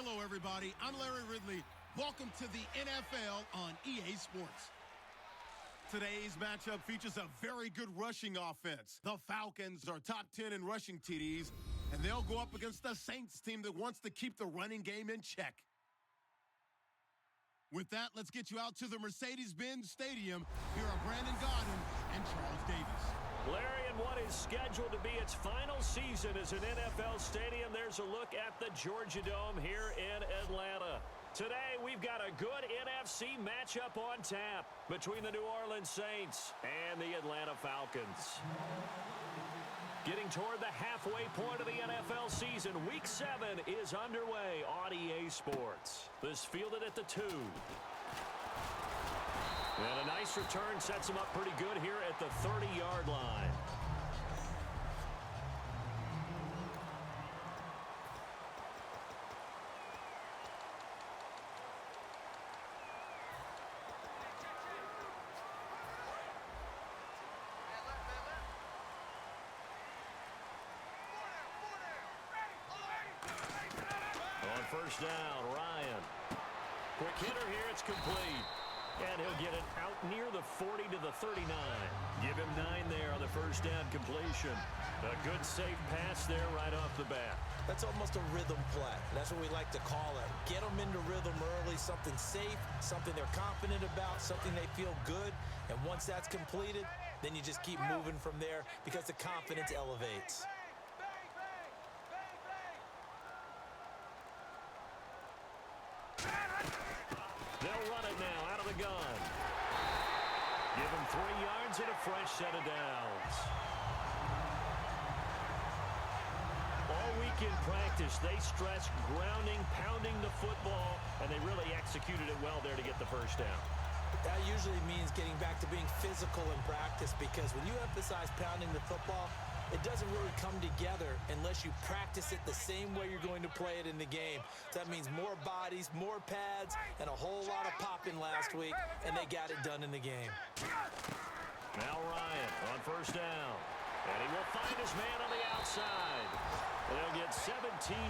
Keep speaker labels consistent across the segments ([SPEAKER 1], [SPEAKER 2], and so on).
[SPEAKER 1] Hello, everybody. I'm Larry Ridley. Welcome to the NFL on EA Sports. Today's matchup features a very good rushing offense. The Falcons are top 10 in rushing TDs, and they'll go up against the Saints team that wants to keep the running game in check. With that, let's get you out to the Mercedes-Benz Stadium. Here are Brandon Gaudin and Charles Davis.
[SPEAKER 2] Larry, in what is scheduled to be its final season as an NFL stadium, there's a look at the Georgia Dome here in Atlanta. Today, we've got a good NFC matchup on tap between the New Orleans Saints and the Atlanta Falcons. Getting toward the halfway point of the NFL season, Week 7 is underway on EA Sports. This fielded at the 2. And a nice return sets him up pretty good here at the 30-yard line. On first down, Ryan. Quick hitter here, it's complete. And he'll get it out near the 40 to the 39. Give him 9 there on the first down completion. A good safe pass there right off the bat.
[SPEAKER 3] That's almost a rhythm play. That's what we like to call it. Get them into rhythm early, something safe, something they're confident about, something they feel good. And once that's completed, then you just keep moving from there because the confidence elevates.
[SPEAKER 2] They'll run it now out of the gun. Give him 3 yards and a fresh set of downs. All week in practice, they stressed grounding, pounding the football, and they really executed it well there to get the first down.
[SPEAKER 3] That usually means getting back to being physical in practice because when you emphasize pounding the football, it doesn't really come together unless you practice it the same way you're going to play it in the game. So that means more bodies, more pads, and a whole lot of popping last week, and they got it done in the game.
[SPEAKER 2] Now Ryan on first down. And he will find his man on the outside. They'll get 17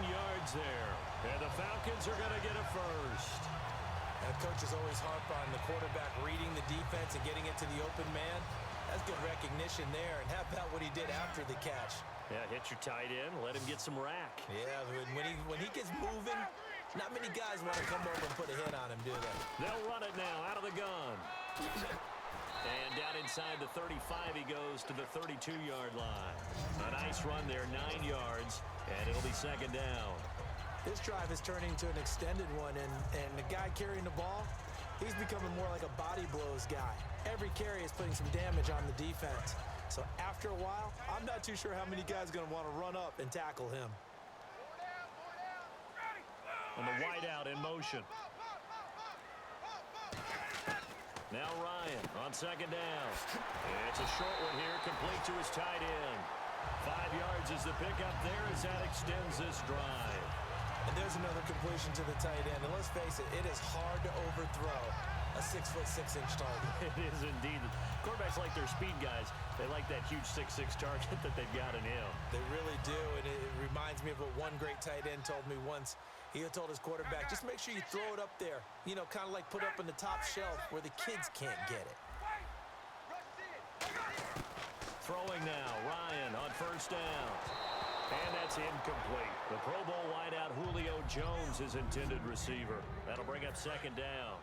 [SPEAKER 2] yards there. And the Falcons are going to get a first.
[SPEAKER 3] And coaches always harp on the quarterback reading the defense and getting it to the open man. That's good recognition there. And how about what he did after the catch?
[SPEAKER 2] Yeah, hit your tight end, let him get some rack.
[SPEAKER 3] Yeah, when he gets moving, not many guys want to come over and put a hit on him, do they?
[SPEAKER 2] They'll run it now out of the gun. And down inside the 35, he goes to the 32-yard line. A nice run there, 9 yards, and it'll be second down.
[SPEAKER 3] This drive is turning into an extended one, and the guy carrying the ball, he's becoming more like a body blows guy. Every carry is putting some damage on the defense. So after a while, I'm not too sure how many guys are going to want to run up and tackle him.
[SPEAKER 2] And the wideout in motion. Now Ryan on second down. It's a short one here, complete to his tight end. 5 yards is the pickup there as that extends this drive.
[SPEAKER 3] And there's another completion to the tight end. And let's face it is hard to overthrow a 6'6" target.
[SPEAKER 2] It is indeed. Quarterbacks like their speed guys. They like that huge 6'6" target that they've got in him.
[SPEAKER 3] They really do, and it reminds me of what one great tight end told me once. He told his quarterback, just make sure you throw it up there. You know, kind of like put up on the top shelf where the kids can't get it.
[SPEAKER 2] Throwing now, Ryan on first down. And that's incomplete. The Pro Bowl wideout Julio Jones is intended receiver. That'll bring up second down.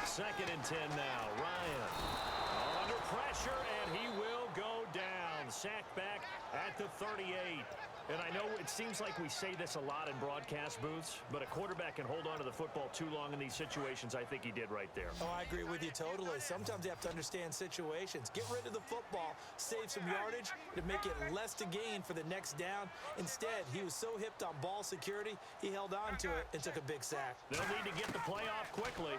[SPEAKER 2] Second and 10 now. Ryan under pressure, and he will go down. Sacked back at the 38. And I know it seems like we say this a lot in broadcast booths, but a quarterback can hold on to the football too long in these situations. I think he did right there.
[SPEAKER 3] Oh, I agree with you totally. Sometimes you have to understand situations. Get rid of the football, save some yardage to make it less to gain for the next down. Instead, he was so hipped on ball security, he held on to it and took a big sack.
[SPEAKER 2] They'll need to get the play off quickly.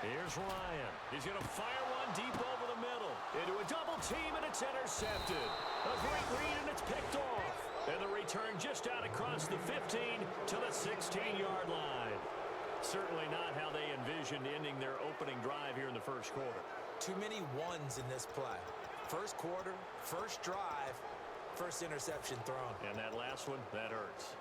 [SPEAKER 2] Here's Ryan. He's going to fire one deep over the middle. Into a double team, and it's intercepted. A great read, and it's picked off. And the return just out across the 15 to the 16-yard line. certainly not how they envisioned ending their opening drive here in the first quarter.
[SPEAKER 3] Too many ones in this play. First quarter, first drive, first interception thrown.
[SPEAKER 2] And that last one, that hurts.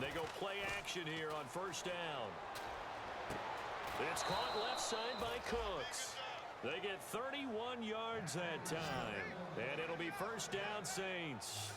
[SPEAKER 2] They go play action here on first down. It's caught left side by Cooks. They get 31 yards that time. And it'll be first down, Saints.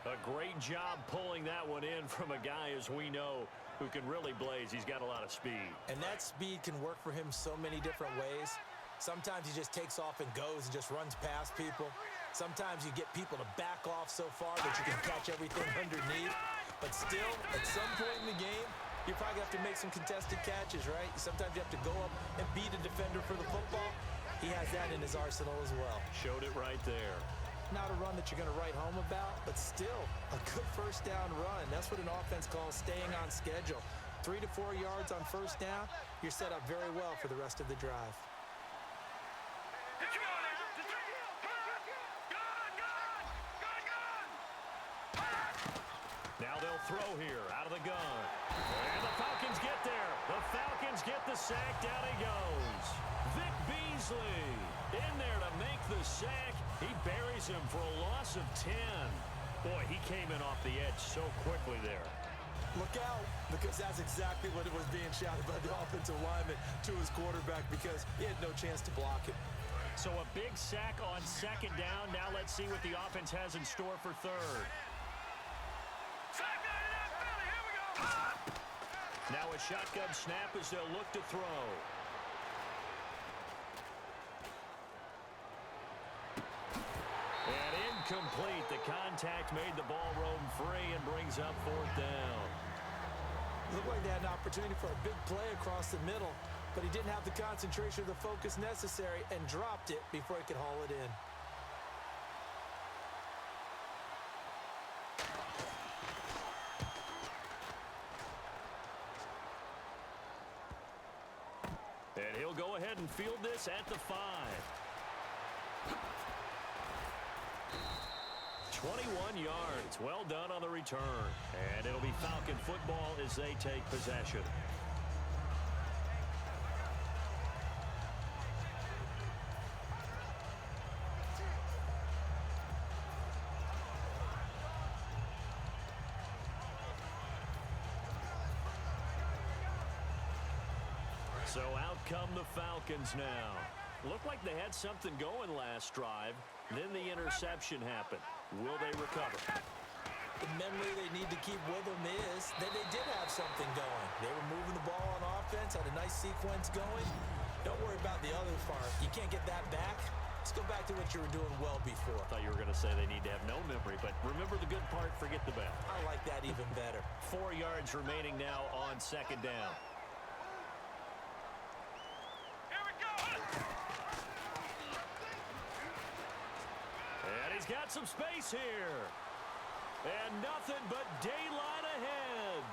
[SPEAKER 2] A great job pulling that one in from a guy, as we know, who can really blaze. He's got a lot of speed.
[SPEAKER 3] And that speed can work for him so many different ways. Sometimes he just takes off and goes and just runs past people. Sometimes you get people to back off so far that you can catch everything underneath. But still, at some point in the game, you probably have to make some contested catches, right? Sometimes you have to go up and beat a defender for the football. He has that in his arsenal as well.
[SPEAKER 2] Showed it right there.
[SPEAKER 3] Not a run that you're going to write home about, but still a good first down run. That's what an offense calls staying on schedule. 3 to 4 yards on first down, you're set up very well for the rest of the drive.
[SPEAKER 2] Now they'll throw here out of the gun. And the Falcons get there. The Falcons get the sack. Down he goes. Vic Beasley in there to make the sack. He buries him for a loss of 10. Boy, he came in off the edge so quickly there.
[SPEAKER 3] Look out, because that's exactly what it was being shouted by the offensive lineman to his quarterback, because he had no chance to block it.
[SPEAKER 2] So a big sack on second down. Now let's see what the offense has in store for third. Now a shotgun snap as they'll look to throw. And incomplete. The contact made the ball roam free and brings up fourth down.
[SPEAKER 3] Looked like they had an opportunity for a big play across the middle, but he didn't have the concentration or the focus necessary and dropped it before he could haul it in.
[SPEAKER 2] And he'll go ahead and field this at the 5. 21 yards. Well done on the return. And it'll be Falcon football as they take possession. So out come the Falcons now. Looked like they had something going last drive. Then the interception happened. Will they recover?
[SPEAKER 3] The memory they need to keep with them is that they did have something going. They were moving the ball on offense, had a nice sequence going. Don't worry about the other part. You can't get that back. Let's go back to what you were doing well before.
[SPEAKER 2] I thought you were going to say they need to have no memory, but remember the good part, forget the bad.
[SPEAKER 3] I like that even better.
[SPEAKER 2] 4 yards remaining now on second down. He's got some space here. And nothing but daylight ahead.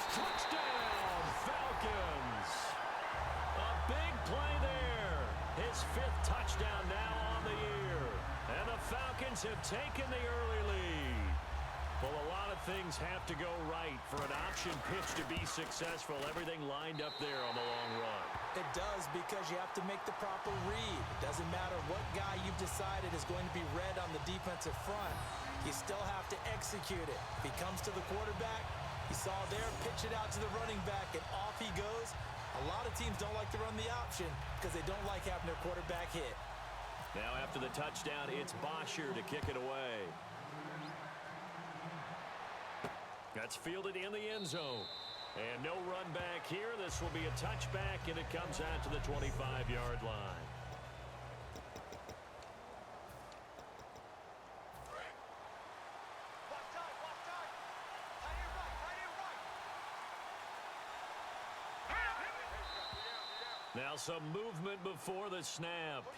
[SPEAKER 2] Touchdown, Falcons. A big play there. His 5th touchdown now on the year. And the Falcons have taken the early lead. Well, a lot of things have to go right for an option pitch to be successful. Everything lined up there on the long run.
[SPEAKER 3] It does, because you have to make the proper read. It doesn't matter what guy you've decided is going to be red on the defensive front. You still have to execute it. If he comes to the quarterback, you saw there, pitch it out to the running back, and off he goes. A lot of teams don't like to run the option because they don't like having their quarterback hit.
[SPEAKER 2] Now after the touchdown, it's Bosher to kick it away. That's fielded in the end zone. And no run back here. This will be a touchback, and it comes out to the 25-yard line. Now some movement before the snap.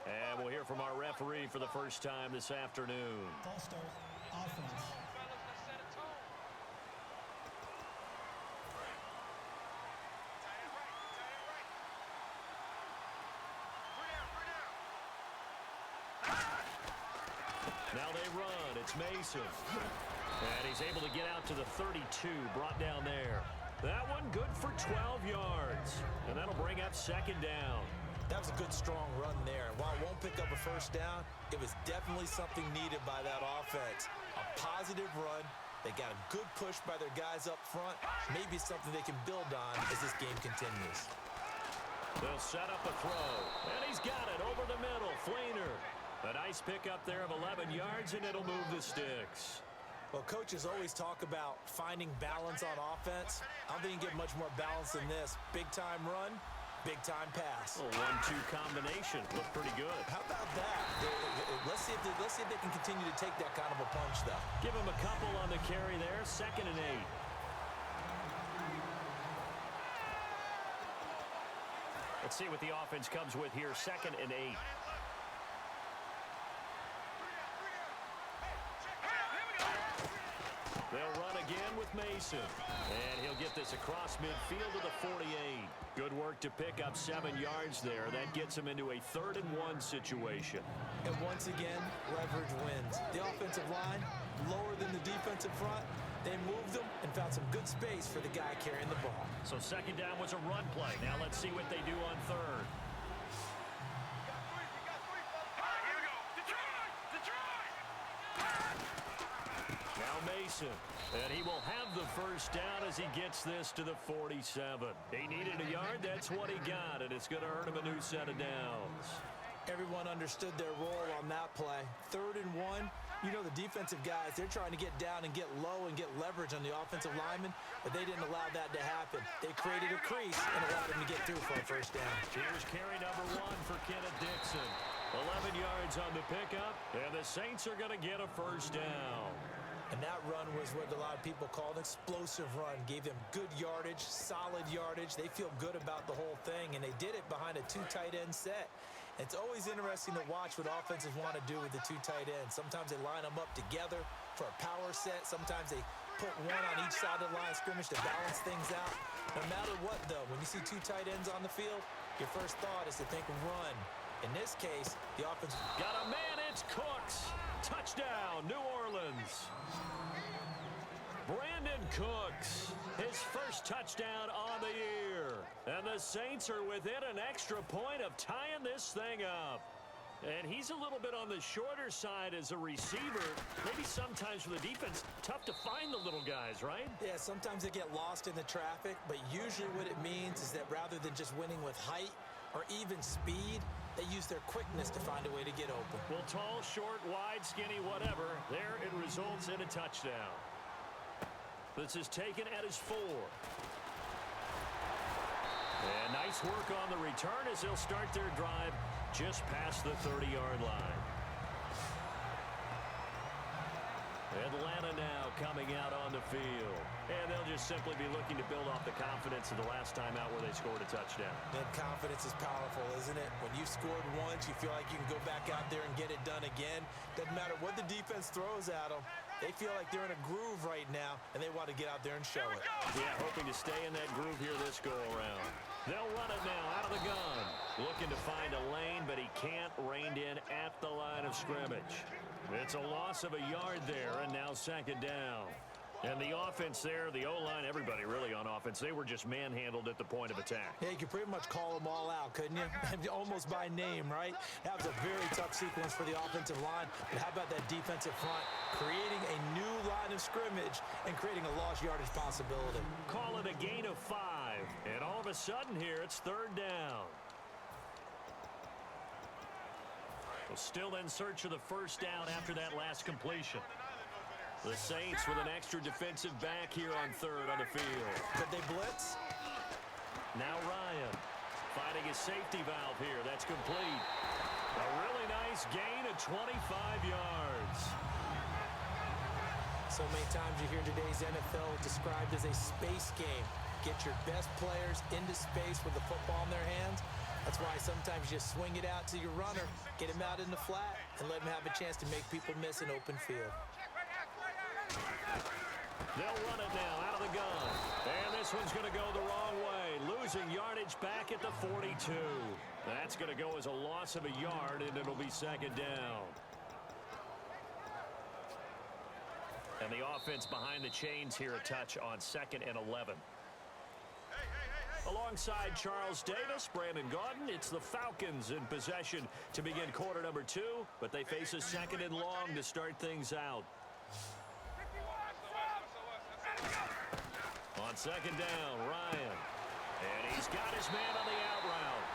[SPEAKER 2] And we'll hear from our referee for the first time this afternoon.
[SPEAKER 4] False start, offense.
[SPEAKER 2] Now they run. It's Mason. And he's able to get out to the 32, brought down there. That one good for 12 yards. And that'll bring up second down.
[SPEAKER 3] That was a good, strong run there. While it won't pick up a first down, it was definitely something needed by that offense. A positive run. They got a good push by their guys up front. Maybe something they can build on as this game continues.
[SPEAKER 2] They'll set up a throw. And he's got it over the middle. Fleener. A nice pickup there of 11 yards, and it'll move the sticks.
[SPEAKER 3] Well, coaches always talk about finding balance on offense. I don't think you can get much more balance than this. Big-time run, big-time pass.
[SPEAKER 2] A 1-2 combination. Looked pretty good.
[SPEAKER 3] How about that? Let's see if they can continue to take that kind of a punch, though.
[SPEAKER 2] Give him a couple on the carry there. 2nd and 8. Let's see what the offense comes with here. 2nd and 8. They'll run again with Mason. And he'll get this across midfield to the 48. Good work to pick up 7 yards there. That gets him into a 3rd and 1 situation.
[SPEAKER 3] And once again, leverage wins. The offensive line, lower than the defensive front. They moved them and found some good space for the guy carrying the ball.
[SPEAKER 2] So 2nd down was a run play. Now let's see what they do on 3rd. Mason, and he will have the first down as he gets this to the 47. He needed a yard. That's what he got, and it's going to earn him a new set of downs.
[SPEAKER 3] Everyone understood their role on that play. 3rd and 1. You know the defensive guys, they're trying to get down and get low and get leverage on the offensive lineman, but they didn't allow that to happen. They created a crease and allowed him to get through for a first down.
[SPEAKER 2] Here's carry number 1 for Kenneth Dixon. 11 yards on the pickup, and the Saints are going to get a first down.
[SPEAKER 3] And that run was what a lot of people call an explosive run. Gave them good yardage, solid yardage. They feel good about the whole thing, and they did it behind a 2 tight end set. It's always interesting to watch what offenses want to do with the 2 tight ends. Sometimes they line them up together for a power set. Sometimes they put one on each side of the line of scrimmage to balance things out. No matter what, though, when you see 2 tight ends on the field, your first thought is to think run. In this case, the offense
[SPEAKER 2] got a man. It's Cooks. Touchdown, New Orleans. Brandon Cooks, his first touchdown on the year. And the Saints are within an extra point of tying this thing up. And he's a little bit on the shorter side as a receiver. Maybe sometimes for the defense, tough to find the little guys, right?
[SPEAKER 3] Yeah, sometimes they get lost in the traffic, but usually what it means is that rather than just winning with height or even speed, they use their quickness to find a way to get open.
[SPEAKER 2] Well, tall, short, wide, skinny, whatever, there it results in a touchdown. This is taken at his 4. And nice work on the return as they'll start their drive just past the 30-yard line. Atlanta now coming out on the field. And they'll just simply be looking to build off the confidence of the last time out where they scored a touchdown.
[SPEAKER 3] And confidence is powerful, isn't it? When you've scored once, you feel like you can go back out there and get it done again. Doesn't matter what the defense throws at them. They feel like they're in a groove right now, and they want to get out there and show it.
[SPEAKER 2] Yeah, hoping to stay in that groove here this go-around. They'll run it now out of the gun. Looking to find a lane, but he can't. Reined in at the line of scrimmage. It's a loss of a yard there, and now 2nd down. And the offense there, the O-line, everybody really on offense, they were just manhandled at the point of attack.
[SPEAKER 3] Yeah, you could pretty much call them all out, couldn't you? Almost by name, right? That was a very tough sequence for the offensive line. But how about that defensive front? Creating a new line of scrimmage and creating a lost yardage possibility.
[SPEAKER 2] Call it a gain of 5. And all of a sudden here, it's 3rd down. Well, still in search of the first down after that last completion. The Saints with an extra defensive back here on 3rd on the field.
[SPEAKER 3] Could they blitz?
[SPEAKER 2] Now Ryan finding his safety valve here. That's complete. A really nice gain of 25 yards.
[SPEAKER 3] So many times you hear today's NFL described as a space game. Get your best players into space with the football in their hands. That's why sometimes you just swing it out to your runner, get him out in the flat, and let him have a chance to make people miss an open field.
[SPEAKER 2] They'll run it now out of the gun. And this one's going to go the wrong way. Losing yardage back at the 42. That's going to go as a loss of a yard, and it'll be 2nd down. And the offense behind the chains here, a touch on 2nd and 11. Alongside Charles Davis, Brandon Gaudin, it's the Falcons in possession to begin quarter number 2, but they face a 2nd and long to start things out. On 2nd down, Ryan. And he's got his man on the out route.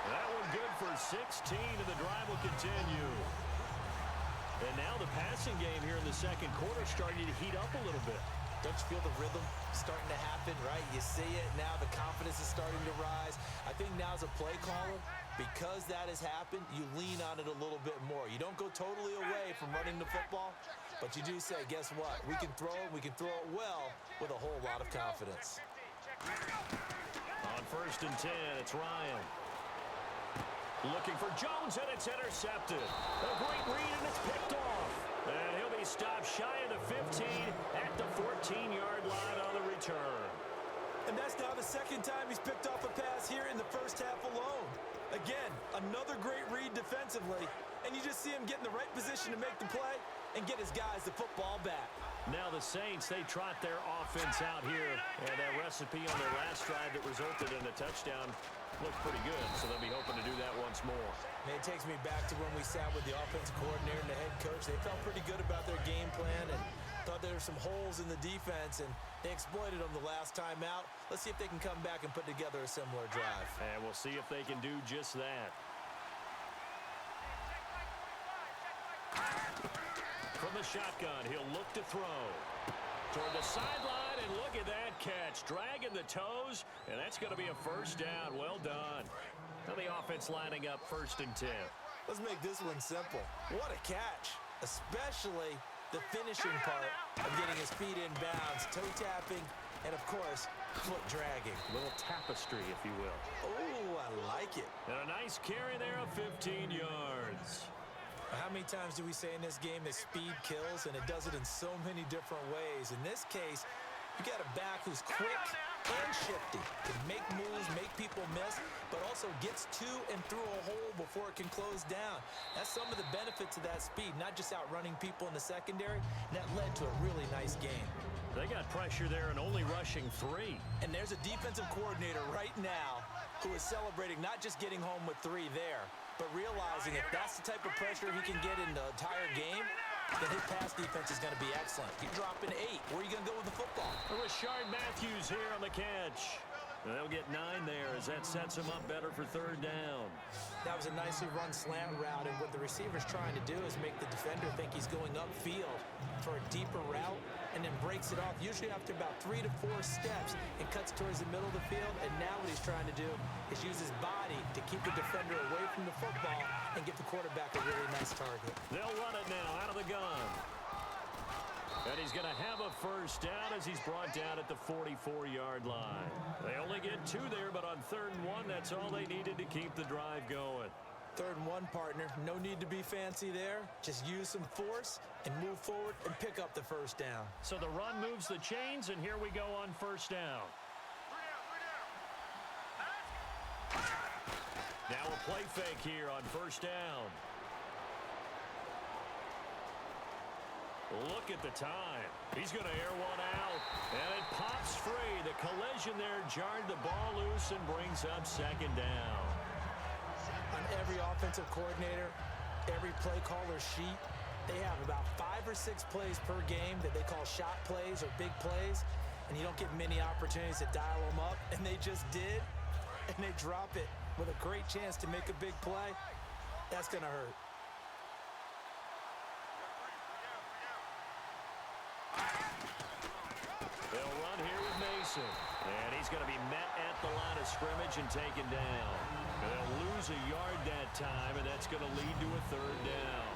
[SPEAKER 2] That one good for 16, and the drive will continue. And now the passing game here in the 2nd quarter starting to heat up a little bit.
[SPEAKER 3] Don't you feel the rhythm starting to happen, right? You see it now. The confidence is starting to rise. I think now as a play caller, because that has happened, you lean on it a little bit more. You don't go totally away from running the football, but you do say, guess what? We can throw it. We can throw it well with a whole lot of confidence.
[SPEAKER 2] On 1st and 10, it's Ryan. Looking for Jones, and it's intercepted. A great read, and it's picked off. And he'll be stopped shy of the 15 at the 14-yard line on the return.
[SPEAKER 3] And that's now the 2nd time he's picked off a pass here in the first half alone. Again, another great read defensively, and you just see him get in the right position to make the play and get his guys the football back.
[SPEAKER 2] Now the Saints, they trot their offense out here, and that recipe on their last drive that resulted in a touchdown looked pretty good, so they'll be hoping to do that once more.
[SPEAKER 3] And it takes me back to when we sat with the offensive coordinator and the head coach. They felt pretty good about their game plan and thought there were some holes in the defense, and they exploited them the last time out. Let's see if they can come back and put together a similar drive.
[SPEAKER 2] And we'll see if they can do just that. From the shotgun, he'll look to throw. Toward the sideline, and look at that catch. Dragging the toes, and that's going to be a first down. Well done. Now the offense lining up 1st and 10.
[SPEAKER 3] Let's make this one simple. What a catch, especially the finishing part of getting his feet in bounds, toe tapping, and of course, foot dragging.
[SPEAKER 2] A little tapestry, if you will.
[SPEAKER 3] Oh, I like it.
[SPEAKER 2] And a nice carry there of 15 yards.
[SPEAKER 3] How many times do we say in this game that speed kills, and it does it in so many different ways? In this case, you got a back who's quick and shifty, can make moves, make people miss, but also gets to and through a hole before it can close down. That's some of the benefits of that speed, not just outrunning people in the secondary, and that led to a really nice game.
[SPEAKER 2] They got pressure there and only rushing 3.
[SPEAKER 3] And there's a defensive coordinator right now who is celebrating not just getting home with 3 there, but realizing if that's the type of pressure he can get in the entire game, then his pass defense is going to be excellent. You're dropping 8. Where are you going to go with the football?
[SPEAKER 2] Rashard Matthews here on the catch. They'll get 9 there as that sets him up better for 3rd down.
[SPEAKER 3] That was a nicely run slant route, and what the receiver's trying to do is make the defender think he's going upfield for a deeper route and then breaks it off, usually after about 3 to 4 steps, and cuts towards the middle of the field. And now what he's trying to do is use his body to keep the defender away from the football and get the quarterback a really nice target.
[SPEAKER 2] They'll run it now out of the gun. And he's going to have a first down as he's brought down at the 44-yard line. They only get 2 there, but on 3rd and 1, that's all they needed to keep the drive going.
[SPEAKER 3] 3rd and 1, partner. No need to be fancy there. Just use some force and move forward and pick up the first down.
[SPEAKER 2] So the run moves the chains, and here we go on 1st down. Now a play fake here on 1st down. Look at the time. He's going to air one out, and it pops free. The collision there jarred the ball loose and brings up 2nd down.
[SPEAKER 3] On every offensive coordinator, every play caller sheet, they have about 5 or 6 plays per game that they call shot plays or big plays, and you don't get many opportunities to dial them up, and they just did, and they drop it with a great chance to make a big play. That's going to hurt.
[SPEAKER 2] They'll run here with Mason. And he's going to be met at the line of scrimmage and taken down. They'll lose a yard that time, and that's going to lead to a 3rd down.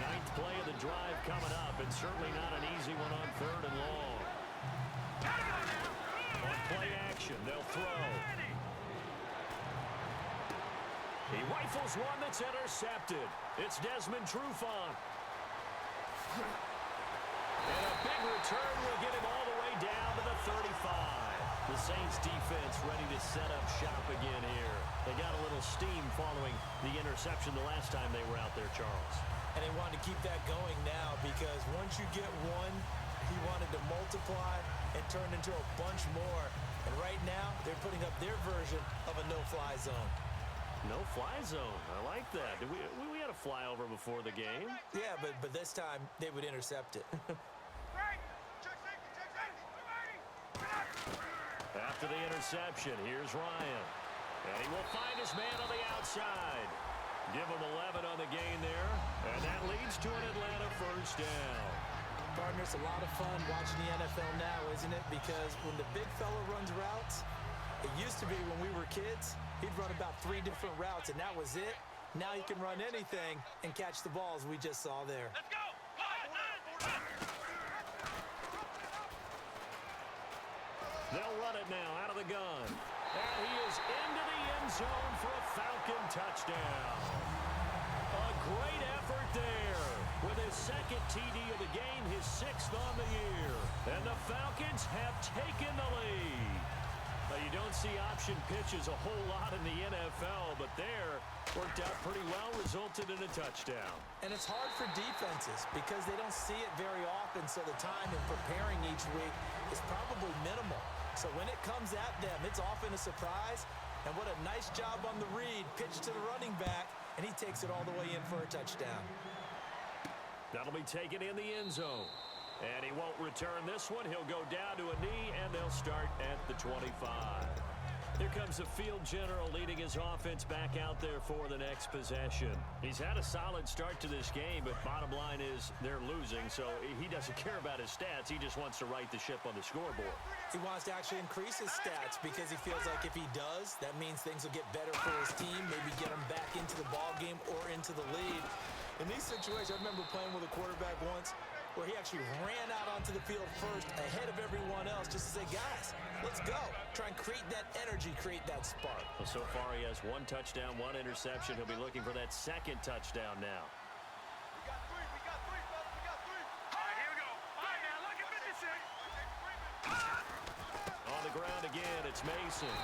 [SPEAKER 2] 9th play of the drive coming up, and certainly not an easy one on 3rd and long. On play action, they'll throw. He rifles one that's intercepted. It's Desmond Trufant. And a big return will get him all the way down to the 35. The Saints defense ready to set up shop again here. They got a little steam following the interception the last time they were out there, Charles.
[SPEAKER 3] And they want to keep that going now because once you get one, He wanted to multiply and turn into a bunch more. And right now, they're putting up their version of a no-fly zone.
[SPEAKER 2] No-fly zone. I like that. We had a flyover before the game.
[SPEAKER 3] Yeah, but this time, they would intercept it.
[SPEAKER 2] After the interception, here's Ryan. And he will find his man on the outside. Give him 11 on the gain there. And that leads to an Atlanta first down.
[SPEAKER 3] Partner, it's a lot of fun watching the NFL now, isn't it? Because when the big fella runs routes, it used to be when we were kids, he'd run about 3 different routes, and that was it. Now he can run anything and catch the balls we just saw there.
[SPEAKER 2] Let's go! They'll run it now out of the gun. And he is into the end zone for a Falcon touchdown. A great effort there. With his second TD of the game, his 6th on the year. And the Falcons have taken the lead. Now, you don't see option pitches a whole lot in the NFL, but there worked out pretty well, resulted in a touchdown.
[SPEAKER 3] And it's hard for defenses because they don't see it very often, so the time in preparing each week is probably minimal. So when it comes at them, it's often a surprise. And what a nice job on the read. Pitch to the running back, and he takes it all the way in for a touchdown.
[SPEAKER 2] That'll be taken in the end zone. And he won't return this one. He'll go down to a knee, and they'll start at the 25. Here comes the field general leading his offense back out there for the next possession. He's had a solid start to this game, but bottom line is they're losing, so he doesn't care about his stats. He just wants to right the ship on the scoreboard.
[SPEAKER 3] He wants to actually increase his stats because he feels like if he does, that means things will get better for his team, maybe get him back into the ball game or into the lead. In these situations, I remember playing with a quarterback once where he actually ran out onto the field first ahead of everyone else just to say, guys, let's go. Try and create that energy, create that spark.
[SPEAKER 2] Well, so far he has 1 touchdown, 1 interception. He'll be looking for that second touchdown now.
[SPEAKER 5] We got 3, fellas, we got 3. All right, here we go. All right, now, look at 56.
[SPEAKER 2] On the ground again, it's Mason.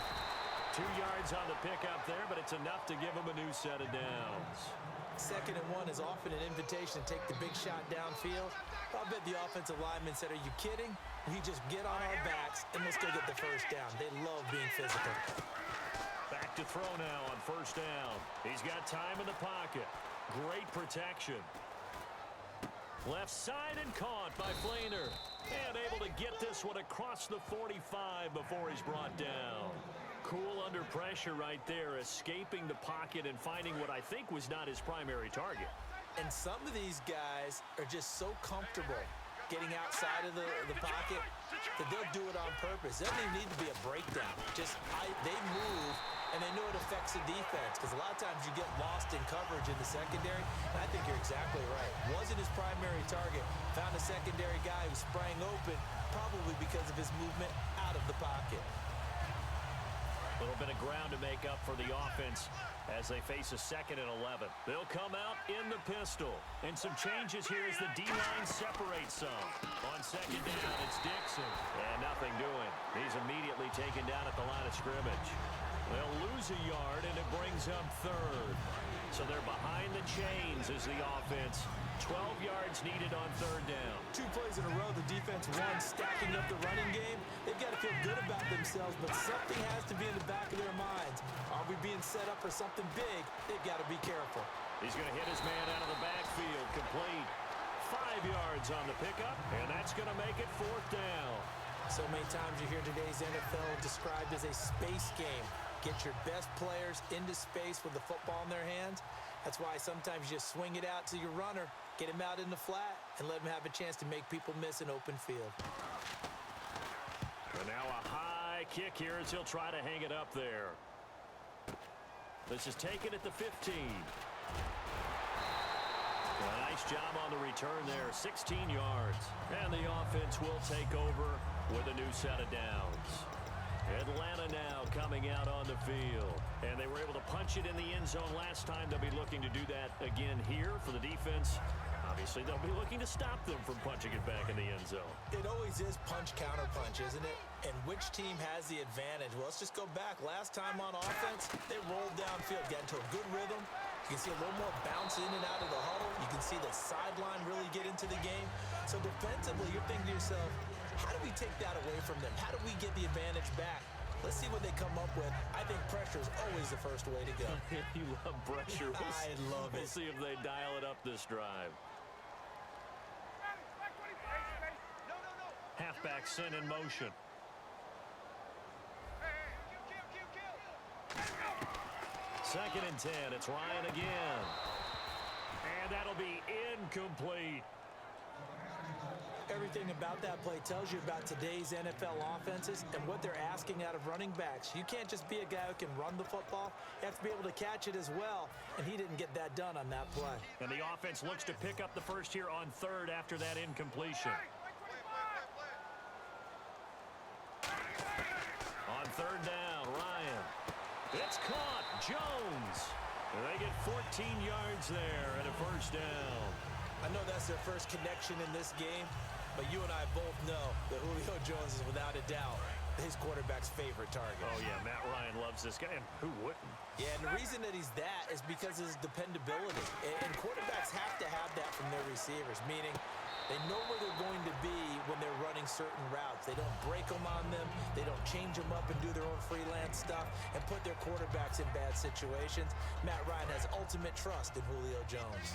[SPEAKER 2] 2 yards on the pickup there, but it's enough to give him a new set of downs.
[SPEAKER 3] 2nd and 1 is often an invitation to take the big shot downfield. I'll bet the offensive lineman said, are you kidding? We just get on our backs and let's go get the first down. They love being physical.
[SPEAKER 2] Back to throw now on first down. He's got time in the pocket. Great protection. Left side and caught by Flainer. And able to get this one across the 45 before he's brought down. Cool under pressure right there, escaping the pocket and finding what I think was not his primary target.
[SPEAKER 3] And some of these guys are just so comfortable getting outside of the pocket that they'll do it on purpose. There doesn't even need to be a breakdown. They move, and they know it affects the defense because a lot of times you get lost in coverage in the secondary, and I think you're exactly right. Wasn't his primary target. Found a secondary guy who sprang open, probably because of his movement out of the pocket.
[SPEAKER 2] A little bit of ground to make up for the offense as they face a 2nd and 11. They'll come out in the pistol. And some changes here as the D-line separates some. On 2nd down, it's Dixon. And nothing doing. He's immediately taken down at the line of scrimmage. They'll lose a yard, and it brings up 3rd. So they're behind the chains as the offense. 12 yards needed on 3rd down.
[SPEAKER 3] 2 plays in a row, the defense won, stacking up the running game. They've got to feel good about themselves, but something has to be in the back of their minds. Are we being set up for something big? They've got to be careful.
[SPEAKER 2] He's going to hit his man out of the backfield, complete. 5 yards on the pickup, and that's going to make it 4th down.
[SPEAKER 3] So many times you hear today's NFL described as a space game. Get your best players into space with the football in their hands. That's why sometimes you just swing it out to your runner, get him out in the flat, and let him have a chance to make people miss an open field.
[SPEAKER 2] And now a high kick here as he'll try to hang it up there. This is taken at the 15. A nice job on the return there, 16 yards. And the offense will take over with a new set of downs. Atlanta now coming out on the field. And they were able to punch it in the end zone last time. They'll be looking to do that again here for the defense. Obviously, they'll be looking to stop them from punching it back in the end zone.
[SPEAKER 3] It always is punch-counter-punch, isn't it? And which team has the advantage? Well, let's just go back. Last time on offense, they rolled downfield, got into a good rhythm, You can see a little more bounce in and out of the huddle. You can see the sideline really get into the game. So defensively, you're thinking to yourself, how do we take that away from them? How do we get the advantage back? Let's see what they come up with. I think pressure is always the first way to go.
[SPEAKER 2] You love pressure.
[SPEAKER 3] I love it.
[SPEAKER 2] We'll see if they dial it up this drive. Halfback sent in motion. Second and 10. It's Ryan again. And that'll be incomplete.
[SPEAKER 3] Everything about that play tells you about today's NFL offenses and what they're asking out of running backs. You can't just be a guy who can run the football. You have to be able to catch it as well, and he didn't get that done on that play.
[SPEAKER 2] And the offense looks to pick up the first here on third after that incompletion. On third down, Ryan. It's caught. Jones. They get 14 yards there and a first down.
[SPEAKER 3] I know that's their first connection in this game, but you and I both know that Julio Jones is without a doubt his quarterback's favorite target.
[SPEAKER 2] Oh, yeah, Matt Ryan loves this guy, and who wouldn't?
[SPEAKER 3] Yeah, and the reason that he's that is because of his dependability. And quarterbacks have to have that from their receivers, meaning they know where they're going to be when they're running certain routes. They don't break them on them. They don't change them up and do their own freelance stuff and put their quarterbacks in bad situations. Matt Ryan has ultimate trust in Julio Jones.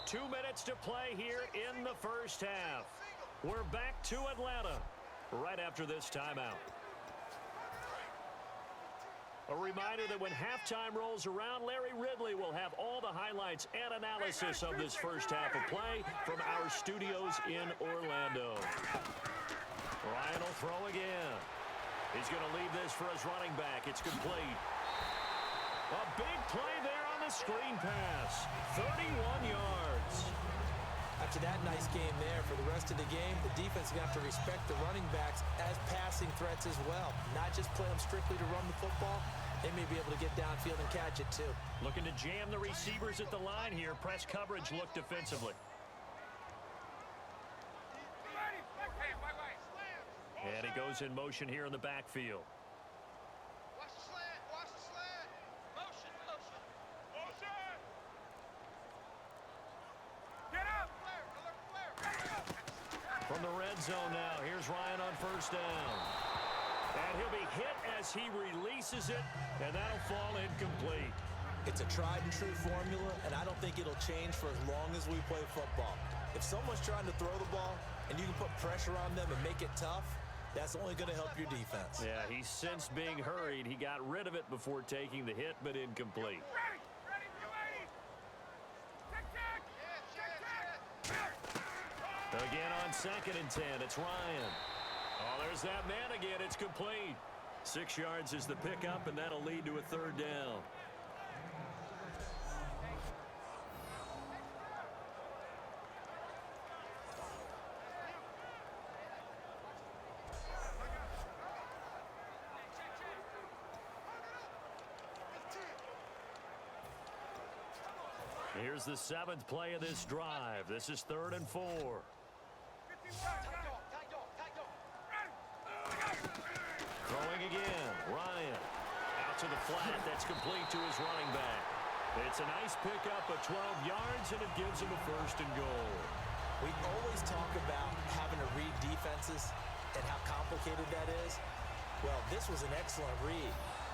[SPEAKER 2] 2 minutes to play here in the first half. We're back to Atlanta right after this timeout. A reminder that when halftime rolls around, Larry Ridley will have all the highlights and analysis of this first half of play from our studios in Orlando. Ryan will throw again. He's going to leave this for his running back. It's complete. A big play there on the screen pass. 31 yards.
[SPEAKER 3] After that nice game there, for the rest of the game, the defense is going to have to respect the running backs as passing threats as well. Not just play them strictly to run the football. They may be able to get downfield and catch it too.
[SPEAKER 2] Looking to jam the receivers at the line here. Press coverage look defensively. And he goes in motion here in the backfield.
[SPEAKER 5] Watch the slant. Watch the slant. Motion. Motion. Motion. Get up.
[SPEAKER 2] From the red zone now, here's Ryan on first down. And he'll be hit as he releases it, and that'll fall incomplete.
[SPEAKER 3] It's a tried and true formula, and I don't think it'll change for as long as we play football. If someone's trying to throw the ball and you can put pressure on them and make it tough, that's only going to help your defense.
[SPEAKER 2] Yeah, he sensed being hurried. He got rid of it before taking the hit, but incomplete. Again on second and 10, it's Ryan. Oh, there's that man again. It's complete. 6 yards is the pickup, and that'll lead to a third down. Here's the 7th play of this drive. This is 3rd and 4. Throwing again. Ryan. Out to the flat. That's complete to his running back. It's a nice pickup of 12 yards, and it gives him a 1st and goal.
[SPEAKER 3] We always talk about having to read defenses and how complicated that is. Well, this was an excellent read.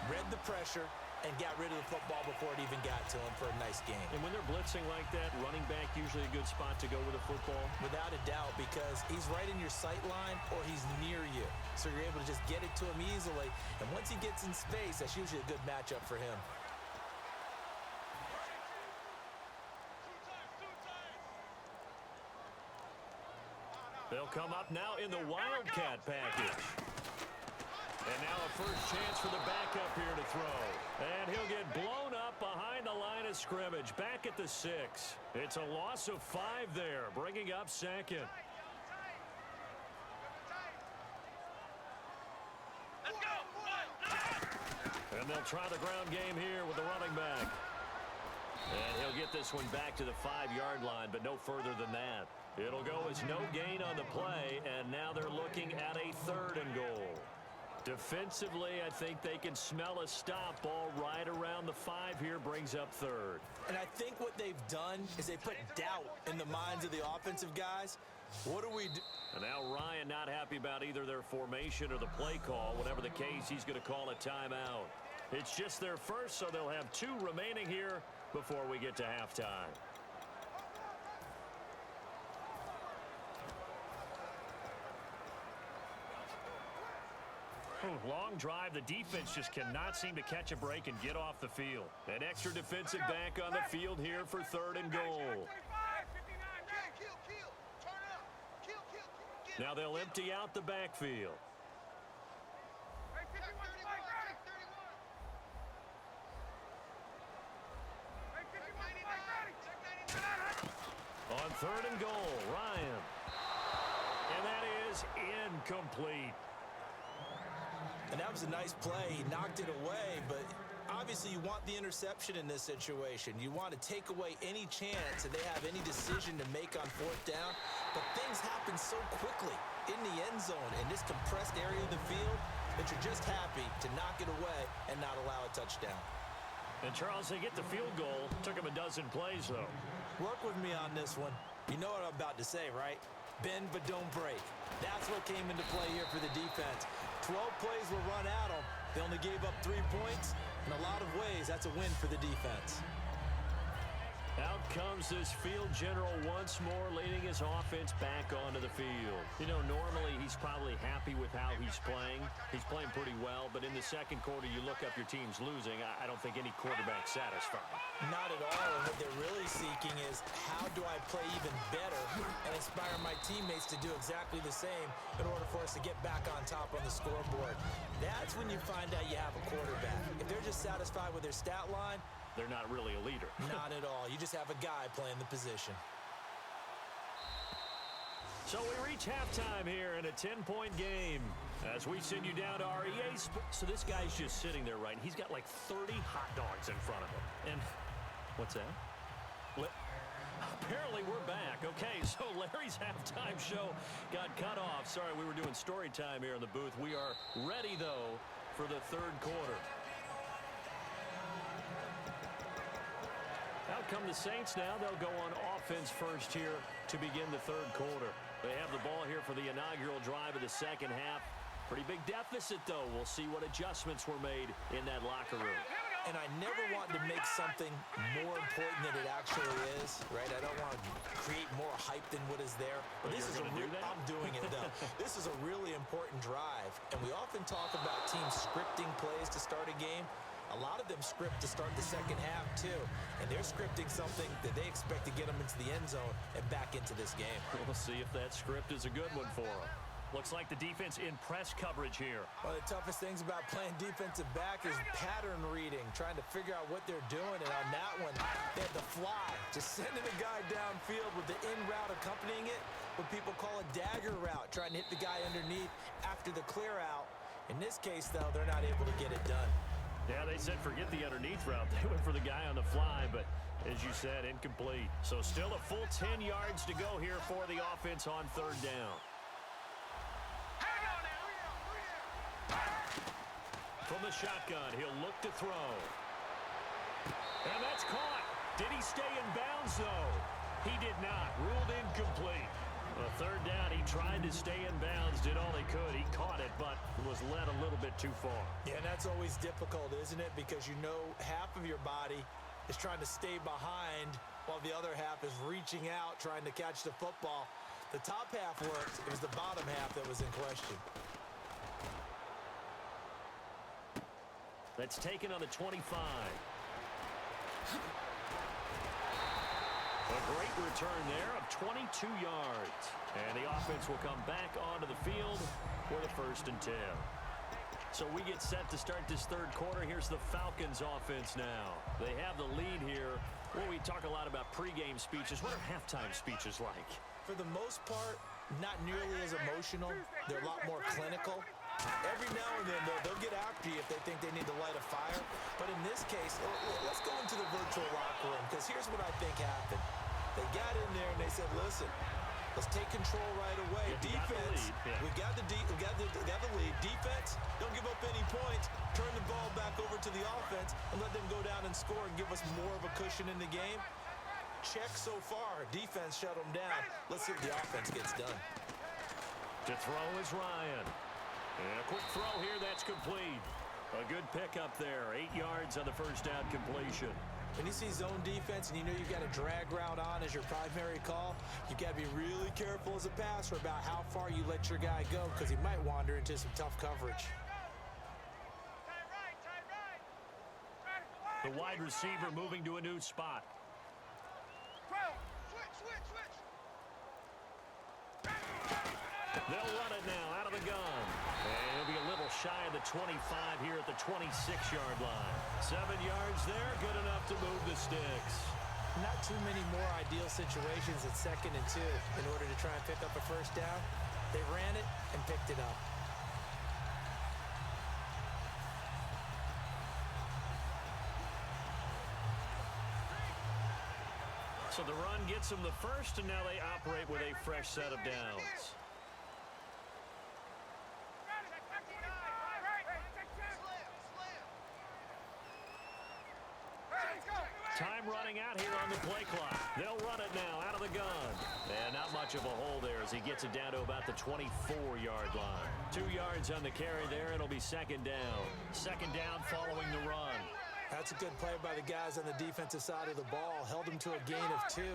[SPEAKER 3] Read the pressure and got rid of the football before it even got to him for a nice game.
[SPEAKER 2] And when they're blitzing like that, running back usually a good spot to go with a football?
[SPEAKER 3] Without a doubt, because he's right in your sight line or he's near you. So you're able to just get it to him easily. And once he gets in space, that's usually a good matchup for him.
[SPEAKER 2] They'll come up now in the Wildcat package. And now a first chance for the backup here to throw. And he'll get blown up behind the line of scrimmage. Back at the 6. It's a loss of 5 there, bringing up 2nd.
[SPEAKER 5] Let's go.
[SPEAKER 2] And they'll try the ground game here with the running back. And he'll get this one back to the 5-yard line, but no further than that. It'll go as no gain on the play, and now they're looking at a 3rd and goal. Defensively, I think they can smell a stop. Ball right around the 5 here, brings up third.
[SPEAKER 3] And I think what they've done is they put doubt in the minds of the offensive guys. What do we do?
[SPEAKER 2] And now Ryan not happy about either their formation or the play call. Whatever the case, he's going to call a timeout. It's just their first, so they'll have 2 remaining here before we get to halftime. Long drive. The defense just cannot seem to catch a break and get off the field. An extra defensive back on the field here for 3rd and goal. Now they'll empty out the backfield. On 3rd and goal, Ryan. And that is incomplete.
[SPEAKER 3] And that was a nice play. He knocked it away, but obviously you want the interception in this situation. You want to take away any chance that they have any decision to make on 4th down. But things happen so quickly in the end zone in this compressed area of the field that you're just happy to knock it away and not allow a touchdown.
[SPEAKER 2] And Charles, they get the field goal. Took him a dozen plays, though.
[SPEAKER 3] Work with me on this one. You know what I'm about to say, right? Bend but don't break. That's what came into play here for the defense. 12 plays were run at them. They only gave up 3 points. In a lot of ways, that's a win for the defense.
[SPEAKER 2] Out comes this field general once more, leading his offense back onto the field. You know, normally he's probably happy with how he's playing. He's playing pretty well, but in the second quarter, you look up your team's losing. I don't think any quarterback's satisfied.
[SPEAKER 3] Not at all, and what they're really seeking is how do I play even better and inspire my teammates to do exactly the same in order for us to get back on top on the scoreboard. That's when you find out you have a quarterback. If they're just satisfied with their stat line,
[SPEAKER 2] they're not really a leader.
[SPEAKER 3] Not at all. You just have a guy playing the position.
[SPEAKER 2] So we reach halftime here in a 10-point game as we send you down to our EA Sports. So this guy's just sitting there, right? He's got like 30 hot dogs in front of him. And what's that? Apparently we're back. Okay, so Larry's halftime show got cut off. Sorry, we were doing story time here in the booth. We are ready, though, for the 3rd quarter. Out come the Saints now. They'll go on offense first here to begin the 3rd quarter. They have the ball here for the inaugural drive of the second half. Pretty big deficit, though. We'll see what adjustments were made in that locker room.
[SPEAKER 3] And I never want to make something more important than it actually is, right? I don't want to create more hype than what is there. But this is I'm doing it, though. This is a really important drive. And we often talk about teams scripting plays to start a game. A lot of them script to start the second half, too. And they're scripting something that they expect to get them into the end zone and back into this game.
[SPEAKER 2] We'll see if that script is a good one for them. Looks like the defense in press coverage here.
[SPEAKER 3] One of the toughest things about playing defensive back is pattern reading, trying to figure out what they're doing. And on that one, they had the fly, just sending a guy downfield with the in route accompanying it, what people call a dagger route, trying to hit the guy underneath after the clear out. In this case, though, they're not able to get it done.
[SPEAKER 2] Yeah, they said forget the underneath route. They went for the guy on the fly, but as you said, incomplete. So still a full 10 yards to go here for the offense on 3rd down. From the shotgun, he'll look to throw. And that's caught. Did he stay in bounds, though? He did not. Ruled incomplete. 3rd down, he tried to stay in bounds, did all he could. He caught it, but was led a little bit too far.
[SPEAKER 3] Yeah, and that's always difficult, isn't it? Because you know half of your body is trying to stay behind while the other half is reaching out, trying to catch the football. The top half worked. It was the bottom half that was in question.
[SPEAKER 2] That's taken on the 25. A great return there of 22 yards. And the offense will come back onto the field for the 1st and 10. So we get set to start this 3rd quarter. Here's the Falcons offense now. They have the lead here. Well, we talk a lot about pregame speeches. What are halftime speeches like?
[SPEAKER 3] For the most part, not nearly as emotional. They're a lot more clinical. Every now and then, they'll get after you if they think they need to light a fire. But in this case, let's go into the virtual locker room, because here's what I think happened. They got in there and they said, listen, Let's take control right away.
[SPEAKER 2] Yeah,
[SPEAKER 3] Defense, we got the lead. Defense, don't give up any points. Turn the ball back over to the offense and let them go down and score and give us more of a cushion in the game. Check so far. Defense shut them down. Let's see if the offense gets done.
[SPEAKER 2] To throw is Ryan. And a quick throw here, that's complete. A good pickup there. 8 yards on the first down completion.
[SPEAKER 3] When you see zone defense and you know you've got a drag route on as your primary call, you've got to be really careful as a passer about how far you let your guy go because he might wander into some tough coverage.
[SPEAKER 2] The wide receiver moving to a new spot. They'll run it now out of the gun. And he'll be a little shy of the 25 here at the 26-yard line. 7 yards there, good enough to move the sticks.
[SPEAKER 3] Not too many more ideal situations at 2nd and 2 in order to try and pick up a first down. They ran it and picked it up.
[SPEAKER 2] So the run gets them the first, and now they operate with a fresh set of downs. Time running out here on the play clock. They'll run it now out of the gun. And not much of a hole there as he gets it down to about the 24-yard line. 2 yards on the carry there. It'll be 2nd down. 2nd down following the run.
[SPEAKER 3] That's a good play by the guys on the defensive side of the ball. Held him to a gain of 2.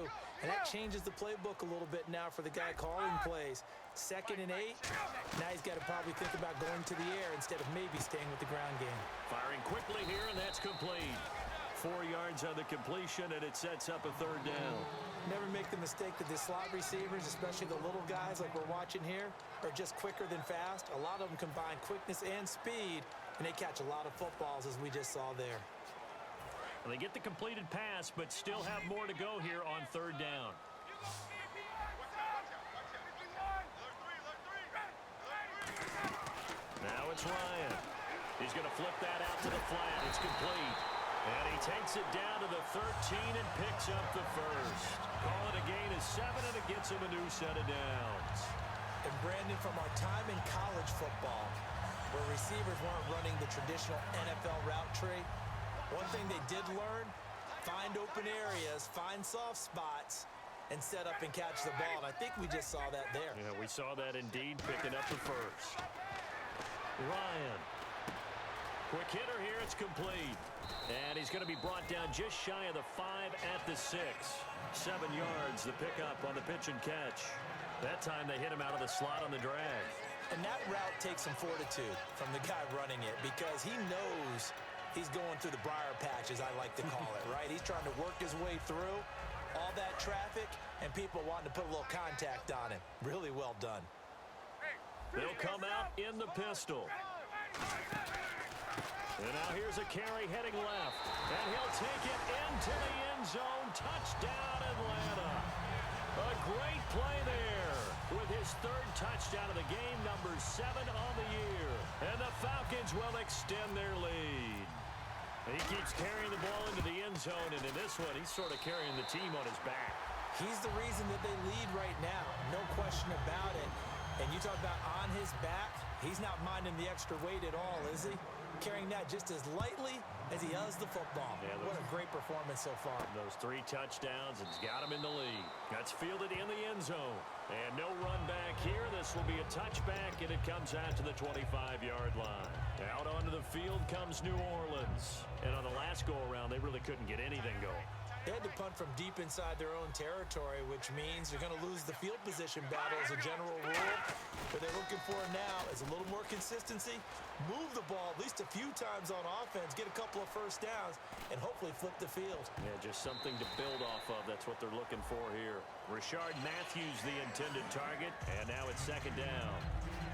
[SPEAKER 3] And that changes the playbook a little bit now for the guy calling plays. 2nd and 8. Now he's got to probably think about going to the air instead of maybe staying with the ground game.
[SPEAKER 2] Firing quickly here, and that's complete. 4 yards on the completion, and it sets up a 3rd down.
[SPEAKER 3] Never make the mistake that the slot receivers, especially the little guys like we're watching here, are just quicker than fast. A lot of them combine quickness and speed, and they catch a lot of footballs, as we just saw there.
[SPEAKER 2] They get the completed pass, but still have more to go here on 3rd down. Now it's Ryan. He's going to flip that out to the flat. It's complete. And he takes it down to the 13 and picks up the first. Call it a gain of 7, and it gets him a new set of downs.
[SPEAKER 3] And Brandon, from our time in college football, where receivers weren't running the traditional NFL route tree, one thing they did learn, find open areas, find soft spots, and set up and catch the ball. And I think we just saw that there.
[SPEAKER 2] Yeah, we saw that indeed, picking up the first. Ryan. Quick hitter here, it's complete. And he's going to be brought down just shy of the 5 at the 6. 7 yards, the pickup on the pitch and catch. That time they hit him out of the slot on the drag.
[SPEAKER 3] And that route takes some fortitude from the guy running it because he knows he's going through the briar patch, as I like to call it, right? He's trying to work his way through all that traffic and people wanting to put a little contact on him. Really well done.
[SPEAKER 2] They'll come out in the pistol. And now here's a carry heading left. And he'll take it into the end zone. Touchdown, Atlanta. A great play there with his 3rd touchdown of the game, number 7 on the year. And the Falcons will extend their lead. He keeps carrying the ball into the end zone, and in this one, he's sort of carrying the team on his back.
[SPEAKER 3] He's the reason that they lead right now. No question about it. And you talk about on his back, he's not minding the extra weight at all, is he? Carrying that just as lightly as he does the football. Yeah, what a great performance so far.
[SPEAKER 2] Those 3 touchdowns, it's got him in the lead. That's fielded in the end zone. And no run back here. This will be a touchback, and it comes out to the 25-yard line. Out onto the field comes New Orleans. And on the last go-around, they really couldn't get anything going.
[SPEAKER 3] They had to punt from deep inside their own territory, which means you're going to lose the field position battle as a general rule. What they're looking for now is a little more consistency, move the ball at least a few times on offense, get a couple of first downs, and hopefully flip the field.
[SPEAKER 2] Yeah, just something to build off of. That's what they're looking for here. Rashard Matthews, the intended target, and now it's 2nd down.